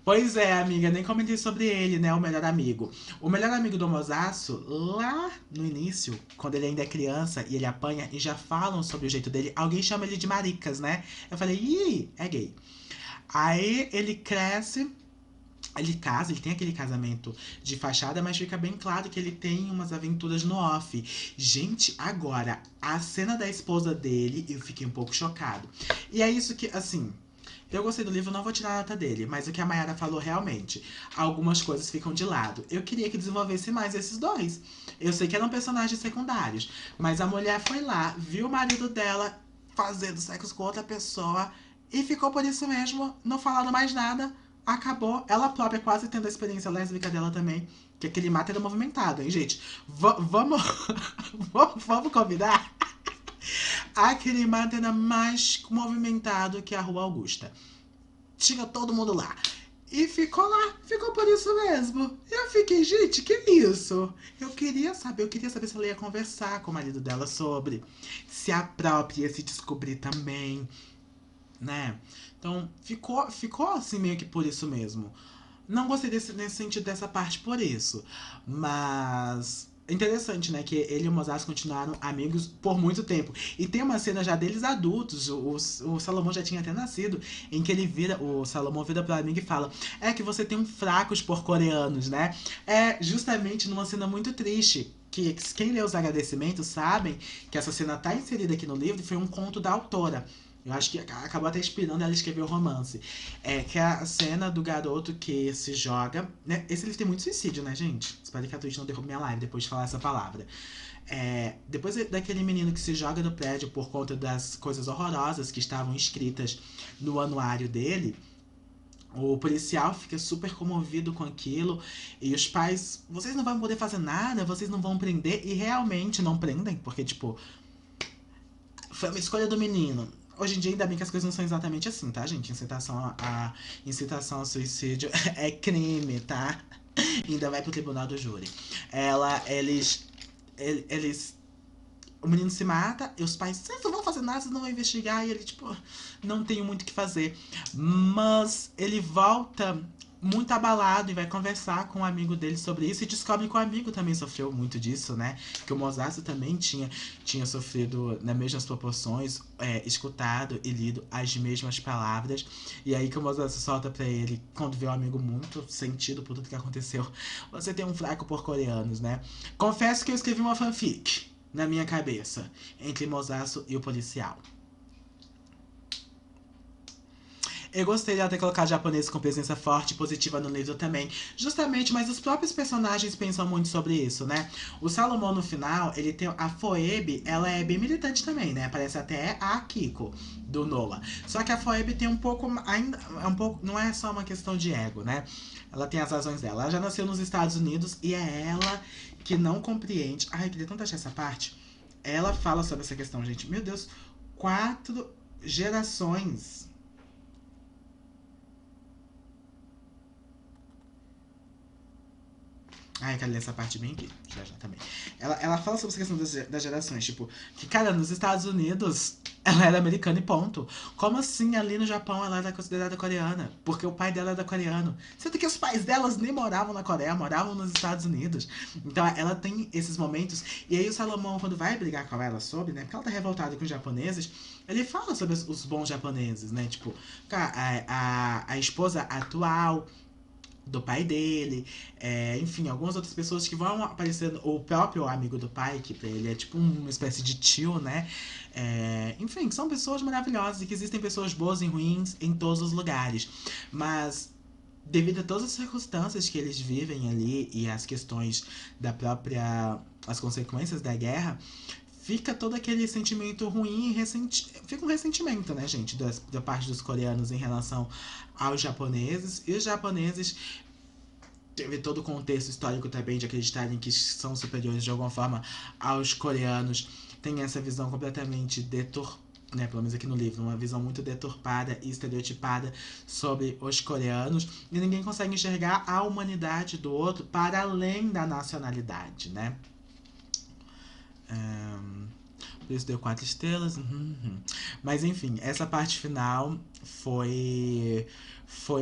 Pois é, amiga, nem comentei sobre ele, né? O melhor amigo. O melhor amigo do Mosaço, lá no início, quando ele ainda é criança e ele apanha e já falam sobre o jeito dele, alguém chama ele de maricas, né? Eu falei, ih, é gay. Aí ele cresce, ele casa, ele tem aquele casamento de fachada, mas fica bem claro que ele tem umas aventuras no off. Gente, agora, a cena da esposa dele, eu fiquei um pouco chocado. E é isso que, assim, eu gostei do livro, não vou tirar a nota dele, mas o que a Mayara falou realmente, algumas coisas ficam de lado. Eu queria que desenvolvesse mais esses dois. Eu sei que eram personagens secundários, mas a mulher foi lá, viu o marido dela fazendo sexo com outra pessoa e ficou por isso mesmo, não falando mais nada, acabou. Ela própria quase tendo a experiência lésbica dela também, que aquele mato era movimentado, hein, gente? Vamos, vamos combinar? Aquele mato era mais movimentado que a Rua Augusta. Tinha todo mundo lá. E ficou lá, ficou por isso mesmo. Eu fiquei, gente, que isso? Eu queria saber se ela ia conversar com o marido dela sobre, se a própria ia se descobrir também, né? Então, ficou assim meio que por isso mesmo. Não gostei nesse sentido dessa parte por isso. Mas interessante, né? Que ele e o Mosasco continuaram amigos por muito tempo. E tem uma cena já deles adultos, o Salomão já tinha até nascido, em que o Salomão vira pro amigo e fala: é que você tem um fracos por coreanos, né? É justamente numa cena muito triste. Que quem lê os agradecimentos sabem que essa cena tá inserida aqui no livro e foi um conto da autora. Eu acho que acabou até inspirando ela a escrever o romance. É que é a cena do garoto que se joga. Né? Esse livro tem muito suicídio, né, gente? Espero que a Twitch não derrube minha live depois de falar essa palavra. Depois daquele menino que se joga do prédio por conta das coisas horrorosas que estavam escritas no anuário dele. O policial fica super comovido com aquilo. E os pais, vocês não vão poder fazer nada, vocês não vão prender. E realmente não prendem, porque, tipo, foi uma escolha do menino. Hoje em dia, ainda bem que as coisas não são exatamente assim, tá, gente? Incitação ao suicídio é crime, tá? Ainda vai pro tribunal do júri. Eles o menino se mata, e os pais, vocês não vão fazer nada, vocês não vão investigar, e ele, tipo, não tem muito o que fazer. Mas ele volta muito abalado e vai conversar com um amigo dele sobre isso e descobre que o amigo também sofreu muito disso, né? Que o Mosaço também tinha sofrido nas mesmas proporções, escutado e lido as mesmas palavras. E aí que o Mosaço solta pra ele, quando vê o amigo muito sentido por tudo que aconteceu: você tem um fraco por coreanos, né? Confesso que eu escrevi uma fanfic na minha cabeça, entre Mosaço e o policial. Eu gostei dela ter colocado japonês com presença forte e positiva no livro também. Justamente, mas os próprios personagens pensam muito sobre isso, né? O Salomão, no final, ele tem. A Phoebe, ela é bem militante também, né? Parece até a Kiko, do Noah. Só que a Phoebe tem um pouco. Ainda. É um pouco. Não é só uma questão de ego, né? Ela tem as razões dela. Ela já nasceu nos Estados Unidos e é ela que não compreende. Ai, eu queria tanto achar essa parte. Ela fala sobre essa questão, gente. Meu Deus, 4 gerações. Ai, quero ler essa parte bem aqui, já também. Ela fala sobre essa questão das gerações, tipo, que, cara, nos Estados Unidos ela era americana e ponto. Como assim ali no Japão ela era considerada coreana? Porque o pai dela era coreano. Sendo que os pais delas nem moravam na Coreia, moravam nos Estados Unidos. Então ela tem esses momentos. E aí o Salomão, quando vai brigar com ela sobre, né? Porque ela tá revoltada com os japoneses, ele fala sobre os bons japoneses, né? Tipo, a esposa atual do pai dele, enfim, algumas outras pessoas que vão aparecendo, o próprio amigo do pai, que pra ele é tipo uma espécie de tio, né? Enfim, são pessoas maravilhosas e que existem pessoas boas e ruins em todos os lugares. Mas devido a todas as circunstâncias que eles vivem ali e as questões da própria. As consequências da guerra, fica todo aquele sentimento ruim e fica um ressentimento, né, gente, da parte dos coreanos em relação aos japoneses. E os japoneses teve todo o contexto histórico também de acreditarem que são superiores de alguma forma aos coreanos. Tem essa visão completamente né, pelo menos aqui no livro, uma visão muito deturpada e estereotipada sobre os coreanos, e ninguém consegue enxergar a humanidade do outro para além da nacionalidade, né? Por isso deu 4 estrelas. Mas enfim, essa parte final foi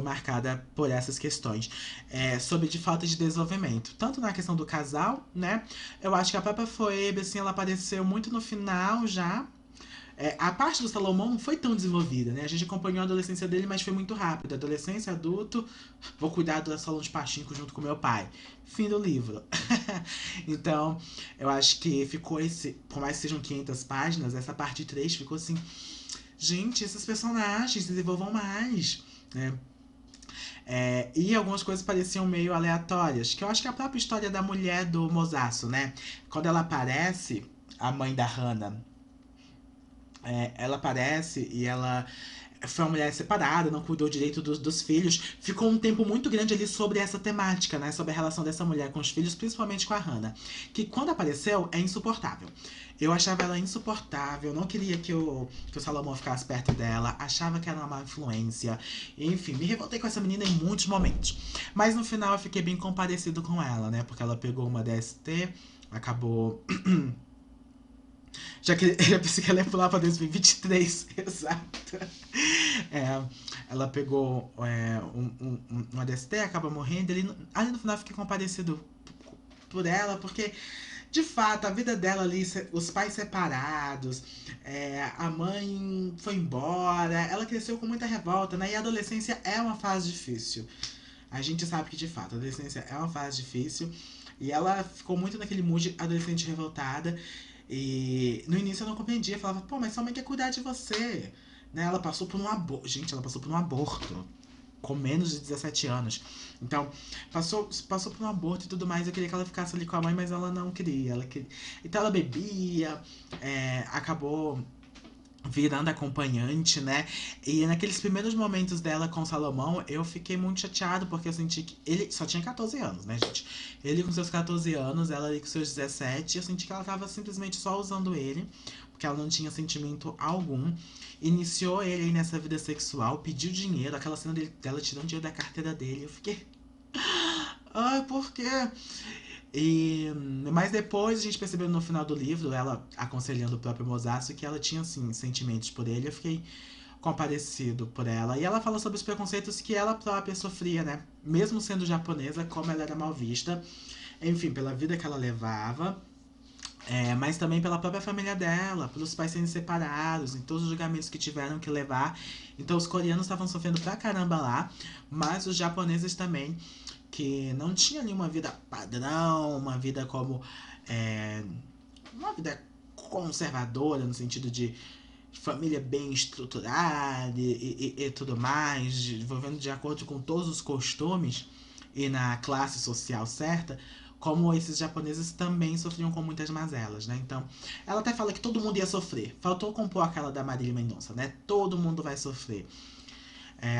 marcada por essas questões. Sobre de falta de desenvolvimento. Tanto na questão do casal, né? Eu acho que a própria Phoebe, assim, ela apareceu muito no final já. A parte do Salomão não foi tão desenvolvida, né? A gente acompanhou a adolescência dele, mas foi muito rápido. Adolescência, adulto, vou cuidar do salão de pachinko junto com meu pai. Fim do livro. Então, eu acho que ficou por mais que sejam 500 páginas, essa parte 3 ficou assim, gente, esses personagens desenvolvam mais, né? E algumas coisas pareciam meio aleatórias, que eu acho que é a própria história da mulher do Mosaço, né? Quando ela aparece, a mãe da Hannah, ela aparece e ela foi uma mulher separada, não cuidou direito dos filhos. Ficou um tempo muito grande ali sobre essa temática, né? Sobre a relação dessa mulher com os filhos, principalmente com a Hannah. Que quando apareceu, é insuportável. Eu achava ela insuportável, não queria que o Salomão ficasse perto dela, achava que era uma má influência. Enfim, me revoltei com essa menina em muitos momentos. Mas no final eu fiquei bem comparecido com ela, né? Porque ela pegou uma DST, acabou. Já pensei que ela ia pular pra 2023, exato. Ela pegou uma DST, acaba morrendo. Ali no final eu fiquei compadecido por ela, porque De fato, a vida dela ali, os pais separados, a mãe foi embora, ela cresceu com muita revolta, né? E a adolescência é uma fase difícil. A gente sabe que, de fato, a adolescência é uma fase difícil. E ela ficou muito naquele mood adolescente revoltada. E no início eu não compreendia. Falava, pô, mas sua mãe quer cuidar de você. Né? Ela passou por um aborto. Gente, ela passou por um aborto. Com menos de 17 anos. Então, passou por um aborto e tudo mais. Eu queria que ela ficasse ali com a mãe, mas ela não queria. Então ela bebia, acabou virando acompanhante, né? E naqueles primeiros momentos dela com o Salomão, eu fiquei muito chateado, porque eu senti que ele só tinha 14 anos, né, gente? Ele com seus 14 anos, ela ali com seus 17, eu senti que ela tava simplesmente só usando ele, porque ela não tinha sentimento algum. Iniciou ele aí nessa vida sexual, pediu dinheiro, aquela cena dela tirando dinheiro da carteira dele, eu fiquei... Ai, por quê? Mas depois a gente percebeu no final do livro, ela aconselhando o próprio Mozaço, que ela tinha, assim, sentimentos por ele. Eu fiquei compadecido por ela. E ela fala sobre os preconceitos que ela própria sofria, né? Mesmo sendo japonesa, como ela era mal vista. Enfim, pela vida que ela levava. Mas também pela própria família dela, pelos pais sendo separados, em todos os julgamentos que tiveram que levar. Então os coreanos estavam sofrendo pra caramba lá, mas os japoneses também, que não tinha nenhuma vida padrão, uma vida como. Uma vida conservadora, no sentido de família bem estruturada e tudo mais, vivendo de acordo com todos os costumes e na classe social certa, como esses japoneses também sofriam com muitas mazelas, né? Então, ela até fala que todo mundo ia sofrer. Faltou compor aquela da Marília Mendonça, né? Todo mundo vai sofrer.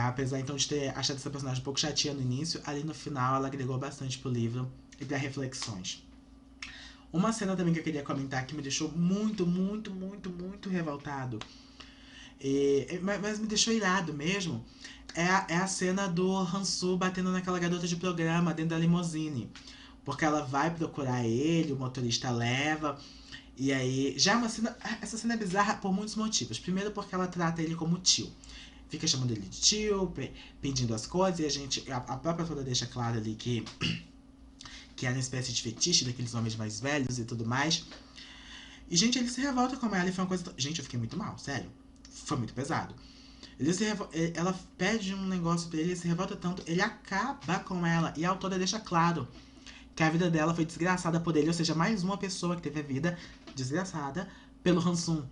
Apesar então de ter achado essa personagem um pouco chatinha no início, ali no final ela agregou bastante pro livro e para reflexões. Uma cena também que eu queria comentar que me deixou muito, muito, muito, muito revoltado, mas me deixou irado mesmo, é a cena do Hansu batendo naquela garota de programa dentro da limousine. Porque ela vai procurar ele, o motorista leva. E aí. Já é uma cena. Essa cena é bizarra por muitos motivos. Primeiro, porque ela trata ele como tio. Fica chamando ele de tio, pedindo as coisas, e a própria autora deixa claro ali que era uma espécie de fetiche daqueles homens mais velhos e tudo mais. E, gente, ele se revolta com ela e foi uma coisa. Gente, eu fiquei muito mal, sério. Foi muito pesado. Ela pede um negócio pra ele, ele se revolta tanto, ele acaba com ela. E a autora deixa claro que a vida dela foi desgraçada por ele, ou seja, mais uma pessoa que teve a vida desgraçada pelo Hansum.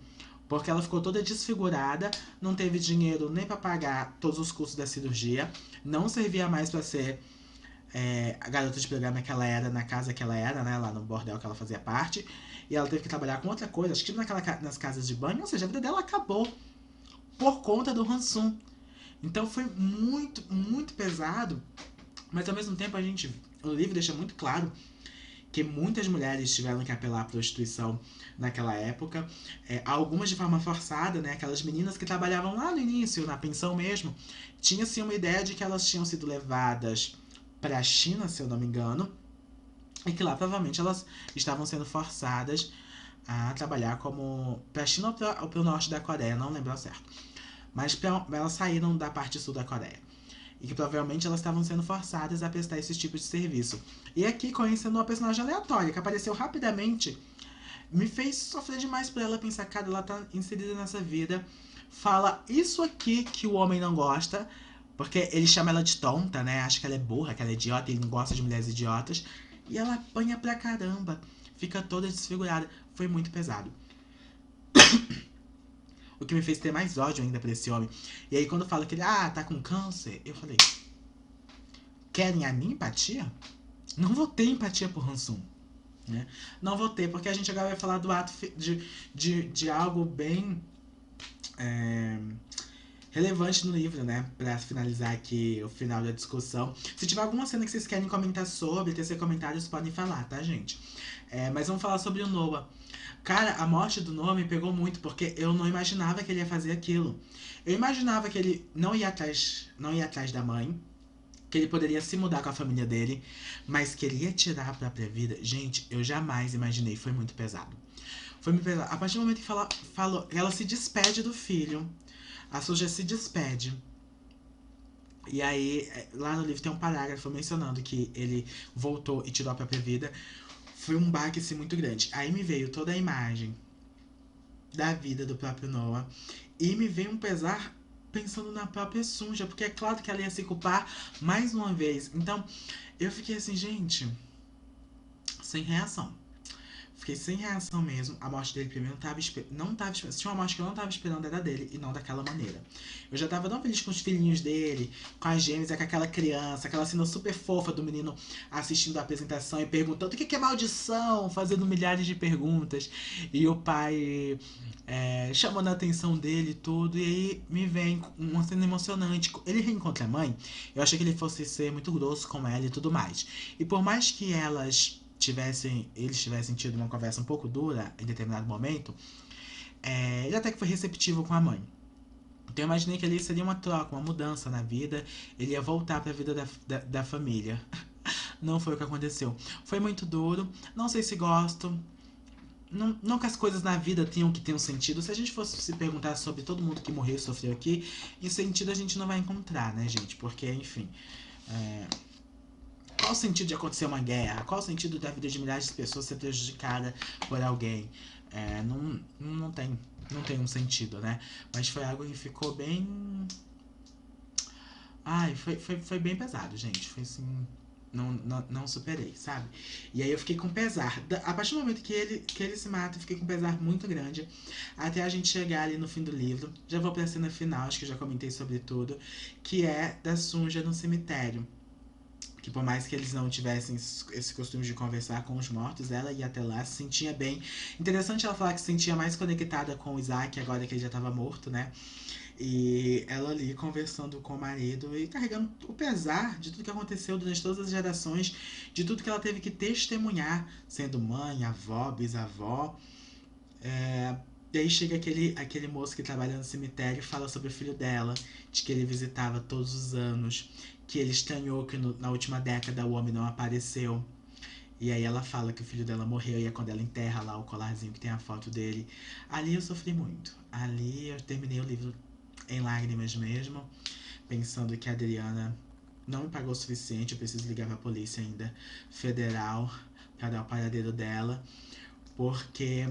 Porque ela ficou toda desfigurada, não teve dinheiro nem para pagar todos os custos da cirurgia, não servia mais para ser a garota de programa que ela era na casa que ela era, né, lá no bordel que ela fazia parte, e ela teve que trabalhar com outra coisa, acho que nas casas de banho, ou seja, a vida dela acabou por conta do Hansum. Então foi muito, muito pesado, mas ao mesmo tempo o livro deixa muito claro que muitas mulheres tiveram que apelar à prostituição naquela época, algumas de forma forçada, né? Aquelas meninas que trabalhavam lá no início, na pensão mesmo, tinha-se uma ideia de que elas tinham sido levadas para a China, se eu não me engano, e que lá provavelmente elas estavam sendo forçadas a trabalhar como para a China ou para o norte da Coreia, não lembro ao certo. Mas elas saíram da parte sul da Coreia. E que provavelmente elas estavam sendo forçadas a prestar esse tipo de serviço. E aqui, conhecendo uma personagem aleatória que apareceu rapidamente, me fez sofrer demais por ela pensar, cara, ela tá inserida nessa vida, fala isso aqui que o homem não gosta, porque ele chama ela de tonta, né? Acha que ela é burra, que ela é idiota, ele não gosta de mulheres idiotas. E ela apanha pra caramba, fica toda desfigurada. Foi muito pesado. O que me fez ter mais ódio ainda pra esse homem. E aí quando fala que ele, tá com câncer, eu falei, querem a minha empatia? Não vou ter empatia por Hansum. Né? Não vou ter, porque a gente agora vai falar do ato de algo bem relevante no livro, né? Pra finalizar aqui o final da discussão. Se tiver alguma cena que vocês querem comentar sobre, tecer comentários, podem falar, tá, gente? Mas vamos falar sobre o Noah. Cara, a morte do Noah me pegou muito, porque eu não imaginava que ele ia fazer aquilo. Eu imaginava que ele não ia atrás da mãe, que ele poderia se mudar com a família dele, mas que ele ia tirar a própria vida. Gente, eu jamais imaginei, foi muito pesado. Foi muito pesado. A partir do momento que ela se despede do filho, a Suja se despede. E aí, lá no livro tem um parágrafo mencionando que ele voltou e tirou a própria vida. Foi um baque assim, muito grande. Aí me veio toda a imagem da vida do próprio Noah. E me veio um pesar pensando na própria Sunja, porque é claro que ela ia se culpar mais uma vez. Então eu fiquei assim, gente, sem reação. Fiquei sem reação mesmo. A morte dele primeiro não tava esperando. Se tinha uma morte que eu não tava esperando era dele e não daquela maneira. Eu já tava tão feliz com os filhinhos dele, com as gêmeas, com aquela criança, aquela cena super fofa do menino assistindo a apresentação e perguntando o que é maldição, fazendo milhares de perguntas. E o pai chamando a atenção dele e tudo. E aí me vem uma cena emocionante. Ele reencontra a mãe. Eu achei que ele fosse ser muito grosso com ela e tudo mais. E por mais que eles tivessem tido uma conversa um pouco dura em determinado momento, ele até que foi receptivo com a mãe. Então eu imaginei que ali seria uma troca, uma mudança na vida, ele ia voltar para a vida da família. Não foi o que aconteceu. Foi muito duro, não sei se gosto. Não, não que as coisas na vida tenham que ter um sentido. Se a gente fosse se perguntar sobre todo mundo que morreu e sofreu aqui, em sentido a gente não vai encontrar, né, gente? Porque, enfim, qual o sentido de acontecer uma guerra? Qual o sentido da vida de milhares de pessoas ser prejudicada por alguém? Não tem um sentido, né? Mas foi algo que ficou bem. Ai, foi bem pesado, gente. Foi assim. Não superei, sabe? E aí eu fiquei com pesar. A partir do momento que ele se mata, eu fiquei com pesar muito grande. Até a gente chegar ali no fim do livro. Já vou pra cena final, acho que eu já comentei sobre tudo. Que é da Sunja no cemitério. Que por mais que eles não tivessem esse costume de conversar com os mortos, ela ia até lá, se sentia bem. Interessante ela falar que se sentia mais conectada com o Isaac agora que ele já estava morto, né? E ela ali conversando com o marido e carregando o pesar de tudo que aconteceu durante todas as gerações, de tudo que ela teve que testemunhar, sendo mãe, avó, bisavó. E aí chega aquele moço que trabalha no cemitério e fala sobre o filho dela, de que ele visitava todos os anos, que ele estranhou que na última década o homem não apareceu. E aí ela fala que o filho dela morreu e é quando ela enterra lá o colarzinho que tem a foto dele. Ali eu sofri muito. Ali eu terminei o livro em lágrimas mesmo, pensando que a Adriana não me pagou o suficiente, eu preciso ligar pra polícia ainda federal pra dar o paradeiro dela, porque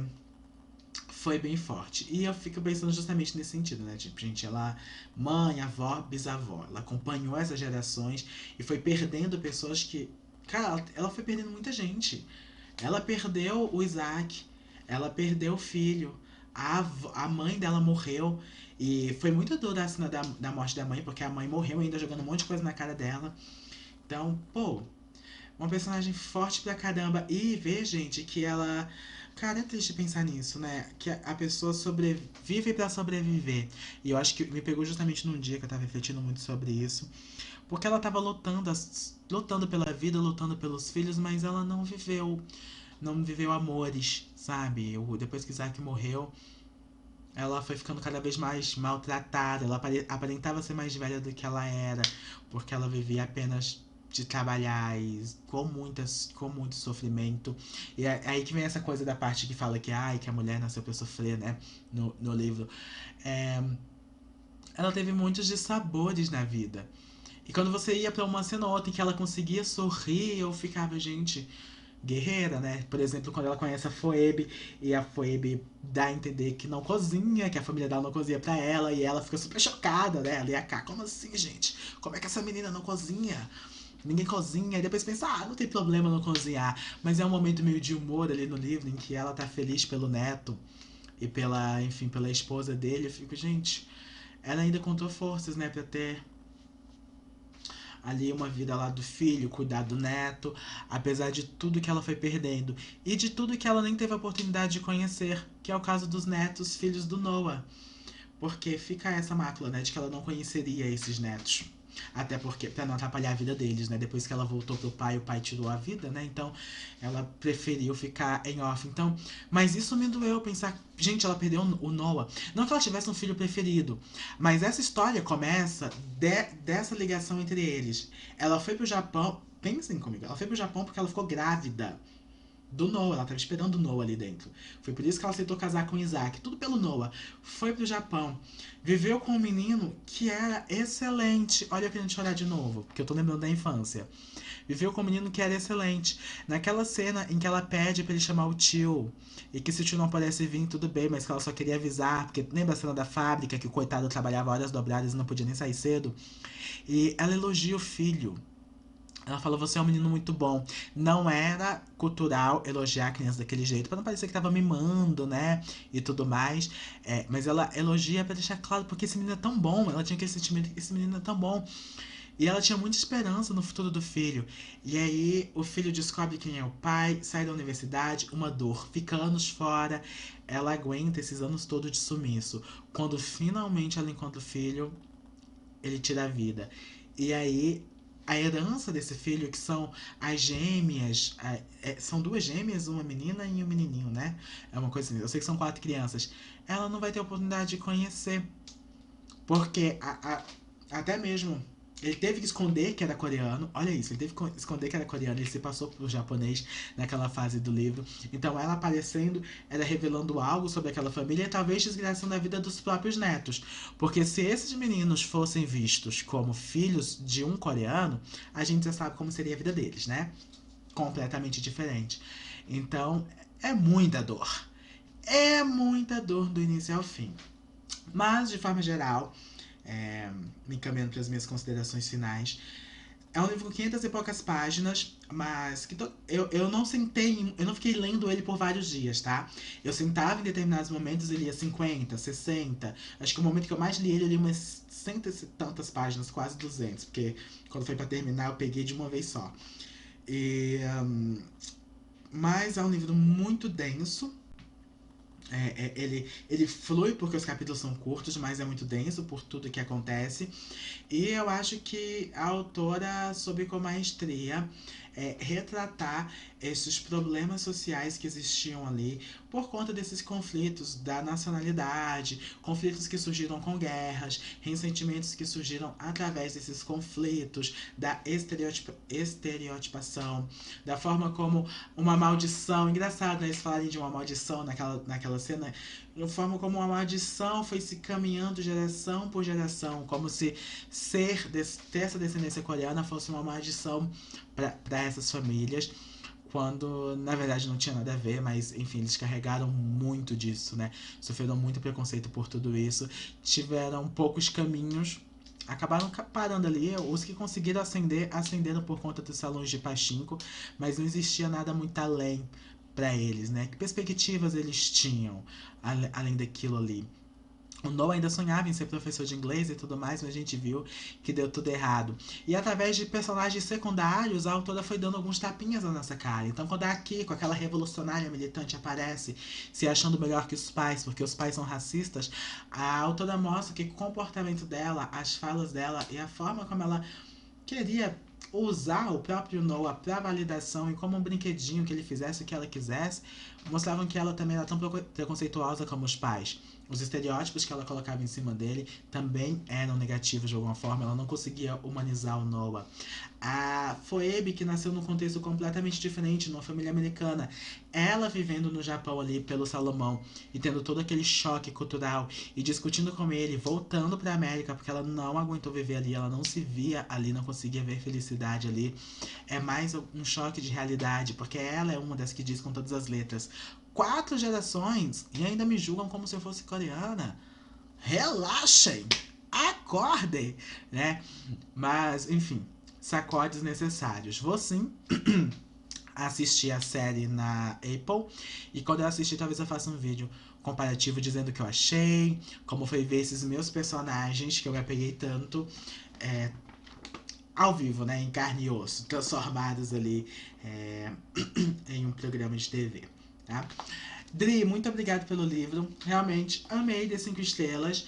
foi bem forte. E eu fico pensando justamente nesse sentido, né? Tipo, gente, ela, mãe, avó, bisavó, ela acompanhou essas gerações e foi perdendo pessoas que. Cara, ela foi perdendo muita gente. Ela perdeu o Isaac, ela perdeu o filho, a mãe dela morreu. E foi muito dura a cena da morte da mãe, porque a mãe morreu ainda jogando um monte de coisa na cara dela. Então, pô, uma personagem forte pra caramba. E ver, gente, que ela. Cara, é triste pensar nisso, né? Que a pessoa sobrevive pra sobreviver. E eu acho que me pegou justamente num dia que eu tava refletindo muito sobre isso. Porque ela tava lutando pela vida, lutando pelos filhos, mas ela não viveu. Não viveu amores, sabe? Depois que Isaac morreu, ela foi ficando cada vez mais maltratada. Ela aparentava ser mais velha do que ela era, porque ela vivia apenas de trabalhar e com muito sofrimento. E é aí que vem essa coisa da parte que fala que, ai, que a mulher nasceu pra sofrer, né? No livro. É, ela teve muitos dissabores na vida. E quando você ia pra uma cena ou outra em que ela conseguia sorrir, eu ficava, gente, guerreira, né? Por exemplo, quando ela conhece a Phoebe e a Phoebe dá a entender que não cozinha, que a família dela não cozinha pra ela e ela fica super chocada, né? Ela e a K, como assim, gente? Como é que essa menina não cozinha? Ninguém cozinha, e depois pensa, não tem problema não cozinhar. Mas é um momento meio de humor ali no livro em que ela tá feliz pelo neto e enfim, pela esposa dele. Eu fico, gente, ela ainda contou forças, né, pra ter ali uma vida lá do filho, cuidar do neto, apesar de tudo que ela foi perdendo e de tudo que ela nem teve a oportunidade de conhecer, que é o caso dos netos, filhos do Noah. Porque fica essa mácula, né, de que ela não conheceria esses netos. Até porque, pra não atrapalhar a vida deles, né? Depois que ela voltou pro pai, o pai tirou a vida, né? Então, ela preferiu ficar em off. Então, mas isso me doeu pensar, gente, ela perdeu o Noah. Não que ela tivesse um filho preferido, mas essa história começa dessa ligação entre eles. Ela foi pro Japão, pensem comigo, ela foi pro Japão porque ela ficou grávida do Noah, ela tava esperando o Noah ali dentro. Foi por isso que ela aceitou casar com o Isaac. Tudo pelo Noah. Foi pro Japão. Viveu com um menino que era excelente. Olha eu querendo chorar de novo, porque eu tô lembrando da infância. viveu com um menino que era excelente. Naquela cena em que ela pede pra ele chamar o tio, e que se o tio não pudesse vir, tudo bem, mas que ela só queria avisar, porque lembra a cena da fábrica, que o coitado trabalhava horas dobradas e não podia nem sair cedo? E ela elogia o filho. Ela falou, você é um menino muito bom. Não era cultural elogiar a criança daquele jeito, pra não parecer que tava mimando, né? E tudo mais. Mas ela elogia pra deixar claro, porque esse menino é tão bom. Ela tinha aquele sentimento que esse menino é tão bom. E ela tinha muita esperança no futuro do filho. E aí o filho descobre quem é o pai, sai da universidade, uma dor, fica anos fora. Ela aguenta esses anos todos de sumiço. Quando finalmente ela encontra o filho, ele tira a vida. E aí a herança desse filho, que são as gêmeas, são duas gêmeas, uma menina e um menininho, né? É uma coisa assim, eu sei que são 4 crianças. Ela não vai ter oportunidade de conhecer, porque até mesmo ele teve que esconder que era coreano. Olha isso, ele teve que esconder que era coreano. Ele se passou por japonês naquela fase do livro. Então ela aparecendo, era revelando algo sobre aquela família e talvez desgraçando a vida dos próprios netos. Porque se esses meninos fossem vistos como filhos de um coreano, a gente já sabe como seria a vida deles, né? Completamente diferente. Então é muita dor. É muita dor do início ao fim. Mas, de forma geral, me encaminhando para as minhas considerações finais. É um livro com 500 e poucas páginas, mas que eu não sentei, eu não fiquei lendo ele por vários dias, tá? Eu sentava em determinados momentos e lia 50, 60. Acho que o momento que eu mais li ele, eu li umas 100 e tantas páginas, quase 200, porque quando foi para terminar eu peguei de uma vez só. E, mas é um livro muito denso. Ele flui porque os capítulos são curtos, mas é muito denso por tudo que acontece. E eu acho que a autora soube com maestria retratar esses problemas sociais que existiam ali por conta desses conflitos da nacionalidade, conflitos que surgiram com guerras, ressentimentos que surgiram através desses conflitos, da estereotipação, da forma como uma maldição. Engraçado, né, eles falarem de uma maldição naquela cena, da forma como uma maldição foi se caminhando geração por geração, como se ter essa descendência coreana fosse uma maldição para essas famílias, quando na verdade não tinha nada a ver, mas enfim, eles carregaram muito disso, né? Sofreram muito preconceito por tudo isso, tiveram poucos caminhos, acabaram parando ali. Os que conseguiram ascender, ascenderam por conta dos salões de pachinko, mas não existia nada muito além para eles, né? Que perspectivas eles tinham além daquilo ali? O Noah ainda sonhava em ser professor de inglês e tudo mais, mas a gente viu que deu tudo errado. E através de personagens secundários, a autora foi dando alguns tapinhas na nossa cara. Então, quando a Kiko, aquela revolucionária militante, aparece se achando melhor que os pais, porque os pais são racistas, a autora mostra que o comportamento dela, as falas dela e a forma como ela queria usar o próprio Noah para validação e como um brinquedinho, que ele fizesse o que ela quisesse, mostravam que ela também era tão preconceituosa como os pais. Os estereótipos que ela colocava em cima dele também eram negativos de alguma forma. Ela não conseguia humanizar o Noah. A Phoebe, que nasceu num contexto completamente diferente, numa família americana, ela vivendo no Japão ali pelo Salomão e tendo todo aquele choque cultural e discutindo com ele, voltando pra América porque ela não aguentou viver ali, ela não se via ali, não conseguia ver felicidade ali. É mais um choque de realidade, porque ela é uma das que diz com todas as letras: 4 gerações e ainda me julgam como se eu fosse coreana. Relaxem! Acordem! Né? Mas, enfim, sacodes necessários. Vou sim assistir a série na Apple. E quando eu assistir, talvez eu faça um vídeo comparativo dizendo o que eu achei, como foi ver esses meus personagens que eu me apeguei tanto ao vivo, né? Em carne e osso, transformados ali em um programa de TV. Tá? Dri, muito obrigado pelo livro. Realmente amei, de 5 estrelas.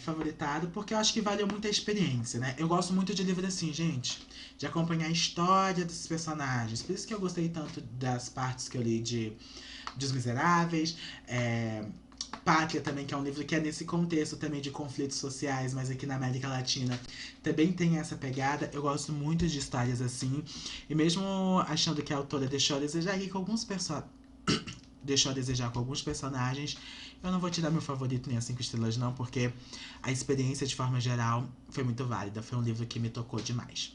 Favoritado, porque eu acho que valeu muito a experiência, né? Eu gosto muito de livro assim, gente, de acompanhar a história dos personagens. Por isso que eu gostei tanto das partes que eu li de Dos Miseráveis. Pátria também, que é um livro que é nesse contexto também de conflitos sociais, mas aqui na América Latina também tem essa pegada. Eu gosto muito de histórias assim. E mesmo achando que a autora deixou a desejar com alguns personagens, eu não vou te dar meu favorito nem as 5 estrelas não, porque a experiência de forma geral foi muito válida. Foi um livro que me tocou demais.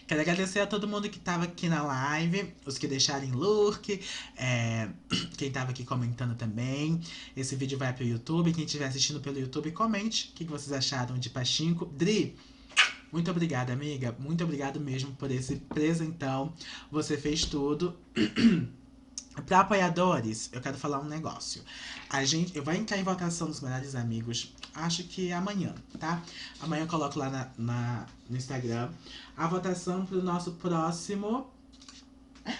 Quero agradecer a todo mundo que tava aqui na live, os que deixaram lurk, quem tava aqui comentando também. Esse vídeo vai pro YouTube, quem estiver assistindo pelo YouTube, comente o que vocês acharam de Pachinko. Dri, muito obrigada, amiga. Muito obrigado mesmo por esse presentão. Você fez tudo. Para apoiadores, eu quero falar um negócio. Eu vou entrar em votação dos melhores amigos, acho que amanhã, tá? Amanhã eu coloco lá no Instagram a votação pro nosso próximo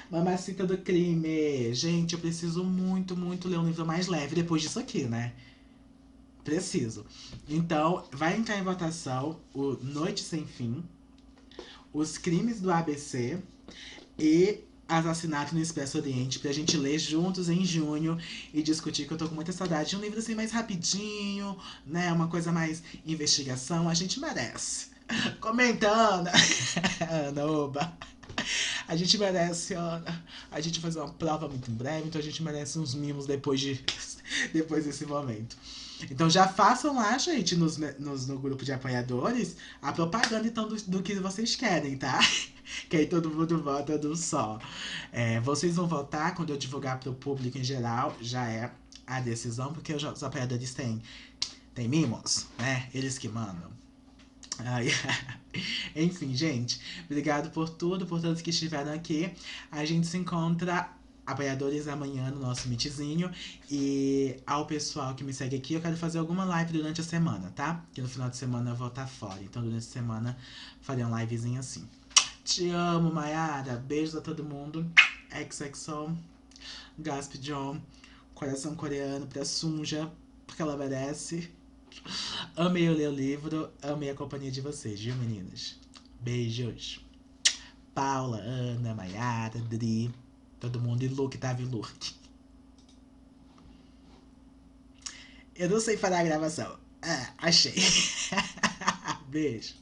Mamacita do Crime. Gente, eu preciso muito, muito ler um livro mais leve depois disso aqui, né? Preciso. Então, vai entrar em votação o Noite Sem Fim, Os Crimes do ABC e Assassinato no Expresso Oriente, pra gente ler juntos em junho e discutir, que eu tô com muita saudade de um livro assim mais rapidinho, né? Uma coisa mais investigação, a gente merece. Comentando, Ana, oba. A gente merece, Ana. A gente fazer uma prova muito em breve, então a gente merece uns mimos depois desse momento. Então já façam lá, gente, no grupo de apoiadores, a propaganda então do que vocês querem, tá? Que aí todo mundo vota de um só. Vocês vão votar quando eu divulgar pro público em geral, já é a decisão, porque os apoiadores têm mimos, né? Eles que mandam. Ai, enfim, gente, obrigado por tudo, por todos que estiveram aqui. A gente se encontra apoiadores amanhã no nosso meetzinho. E ao pessoal que me segue aqui, eu quero fazer alguma live durante a semana, tá? Que no final de semana eu vou estar fora. Então durante a semana farei uma livezinha assim. Te amo, Mayara. Beijos a todo mundo. XXO. Gasp John. Coração coreano pra Sunja, porque ela merece. Amei ler o livro, amei a companhia de vocês, viu, meninas? Beijos. Paula, Ana, Mayara, Dri, todo mundo. E Luke, tava em Lurk. Eu não sei falar a gravação. Achei. Beijo.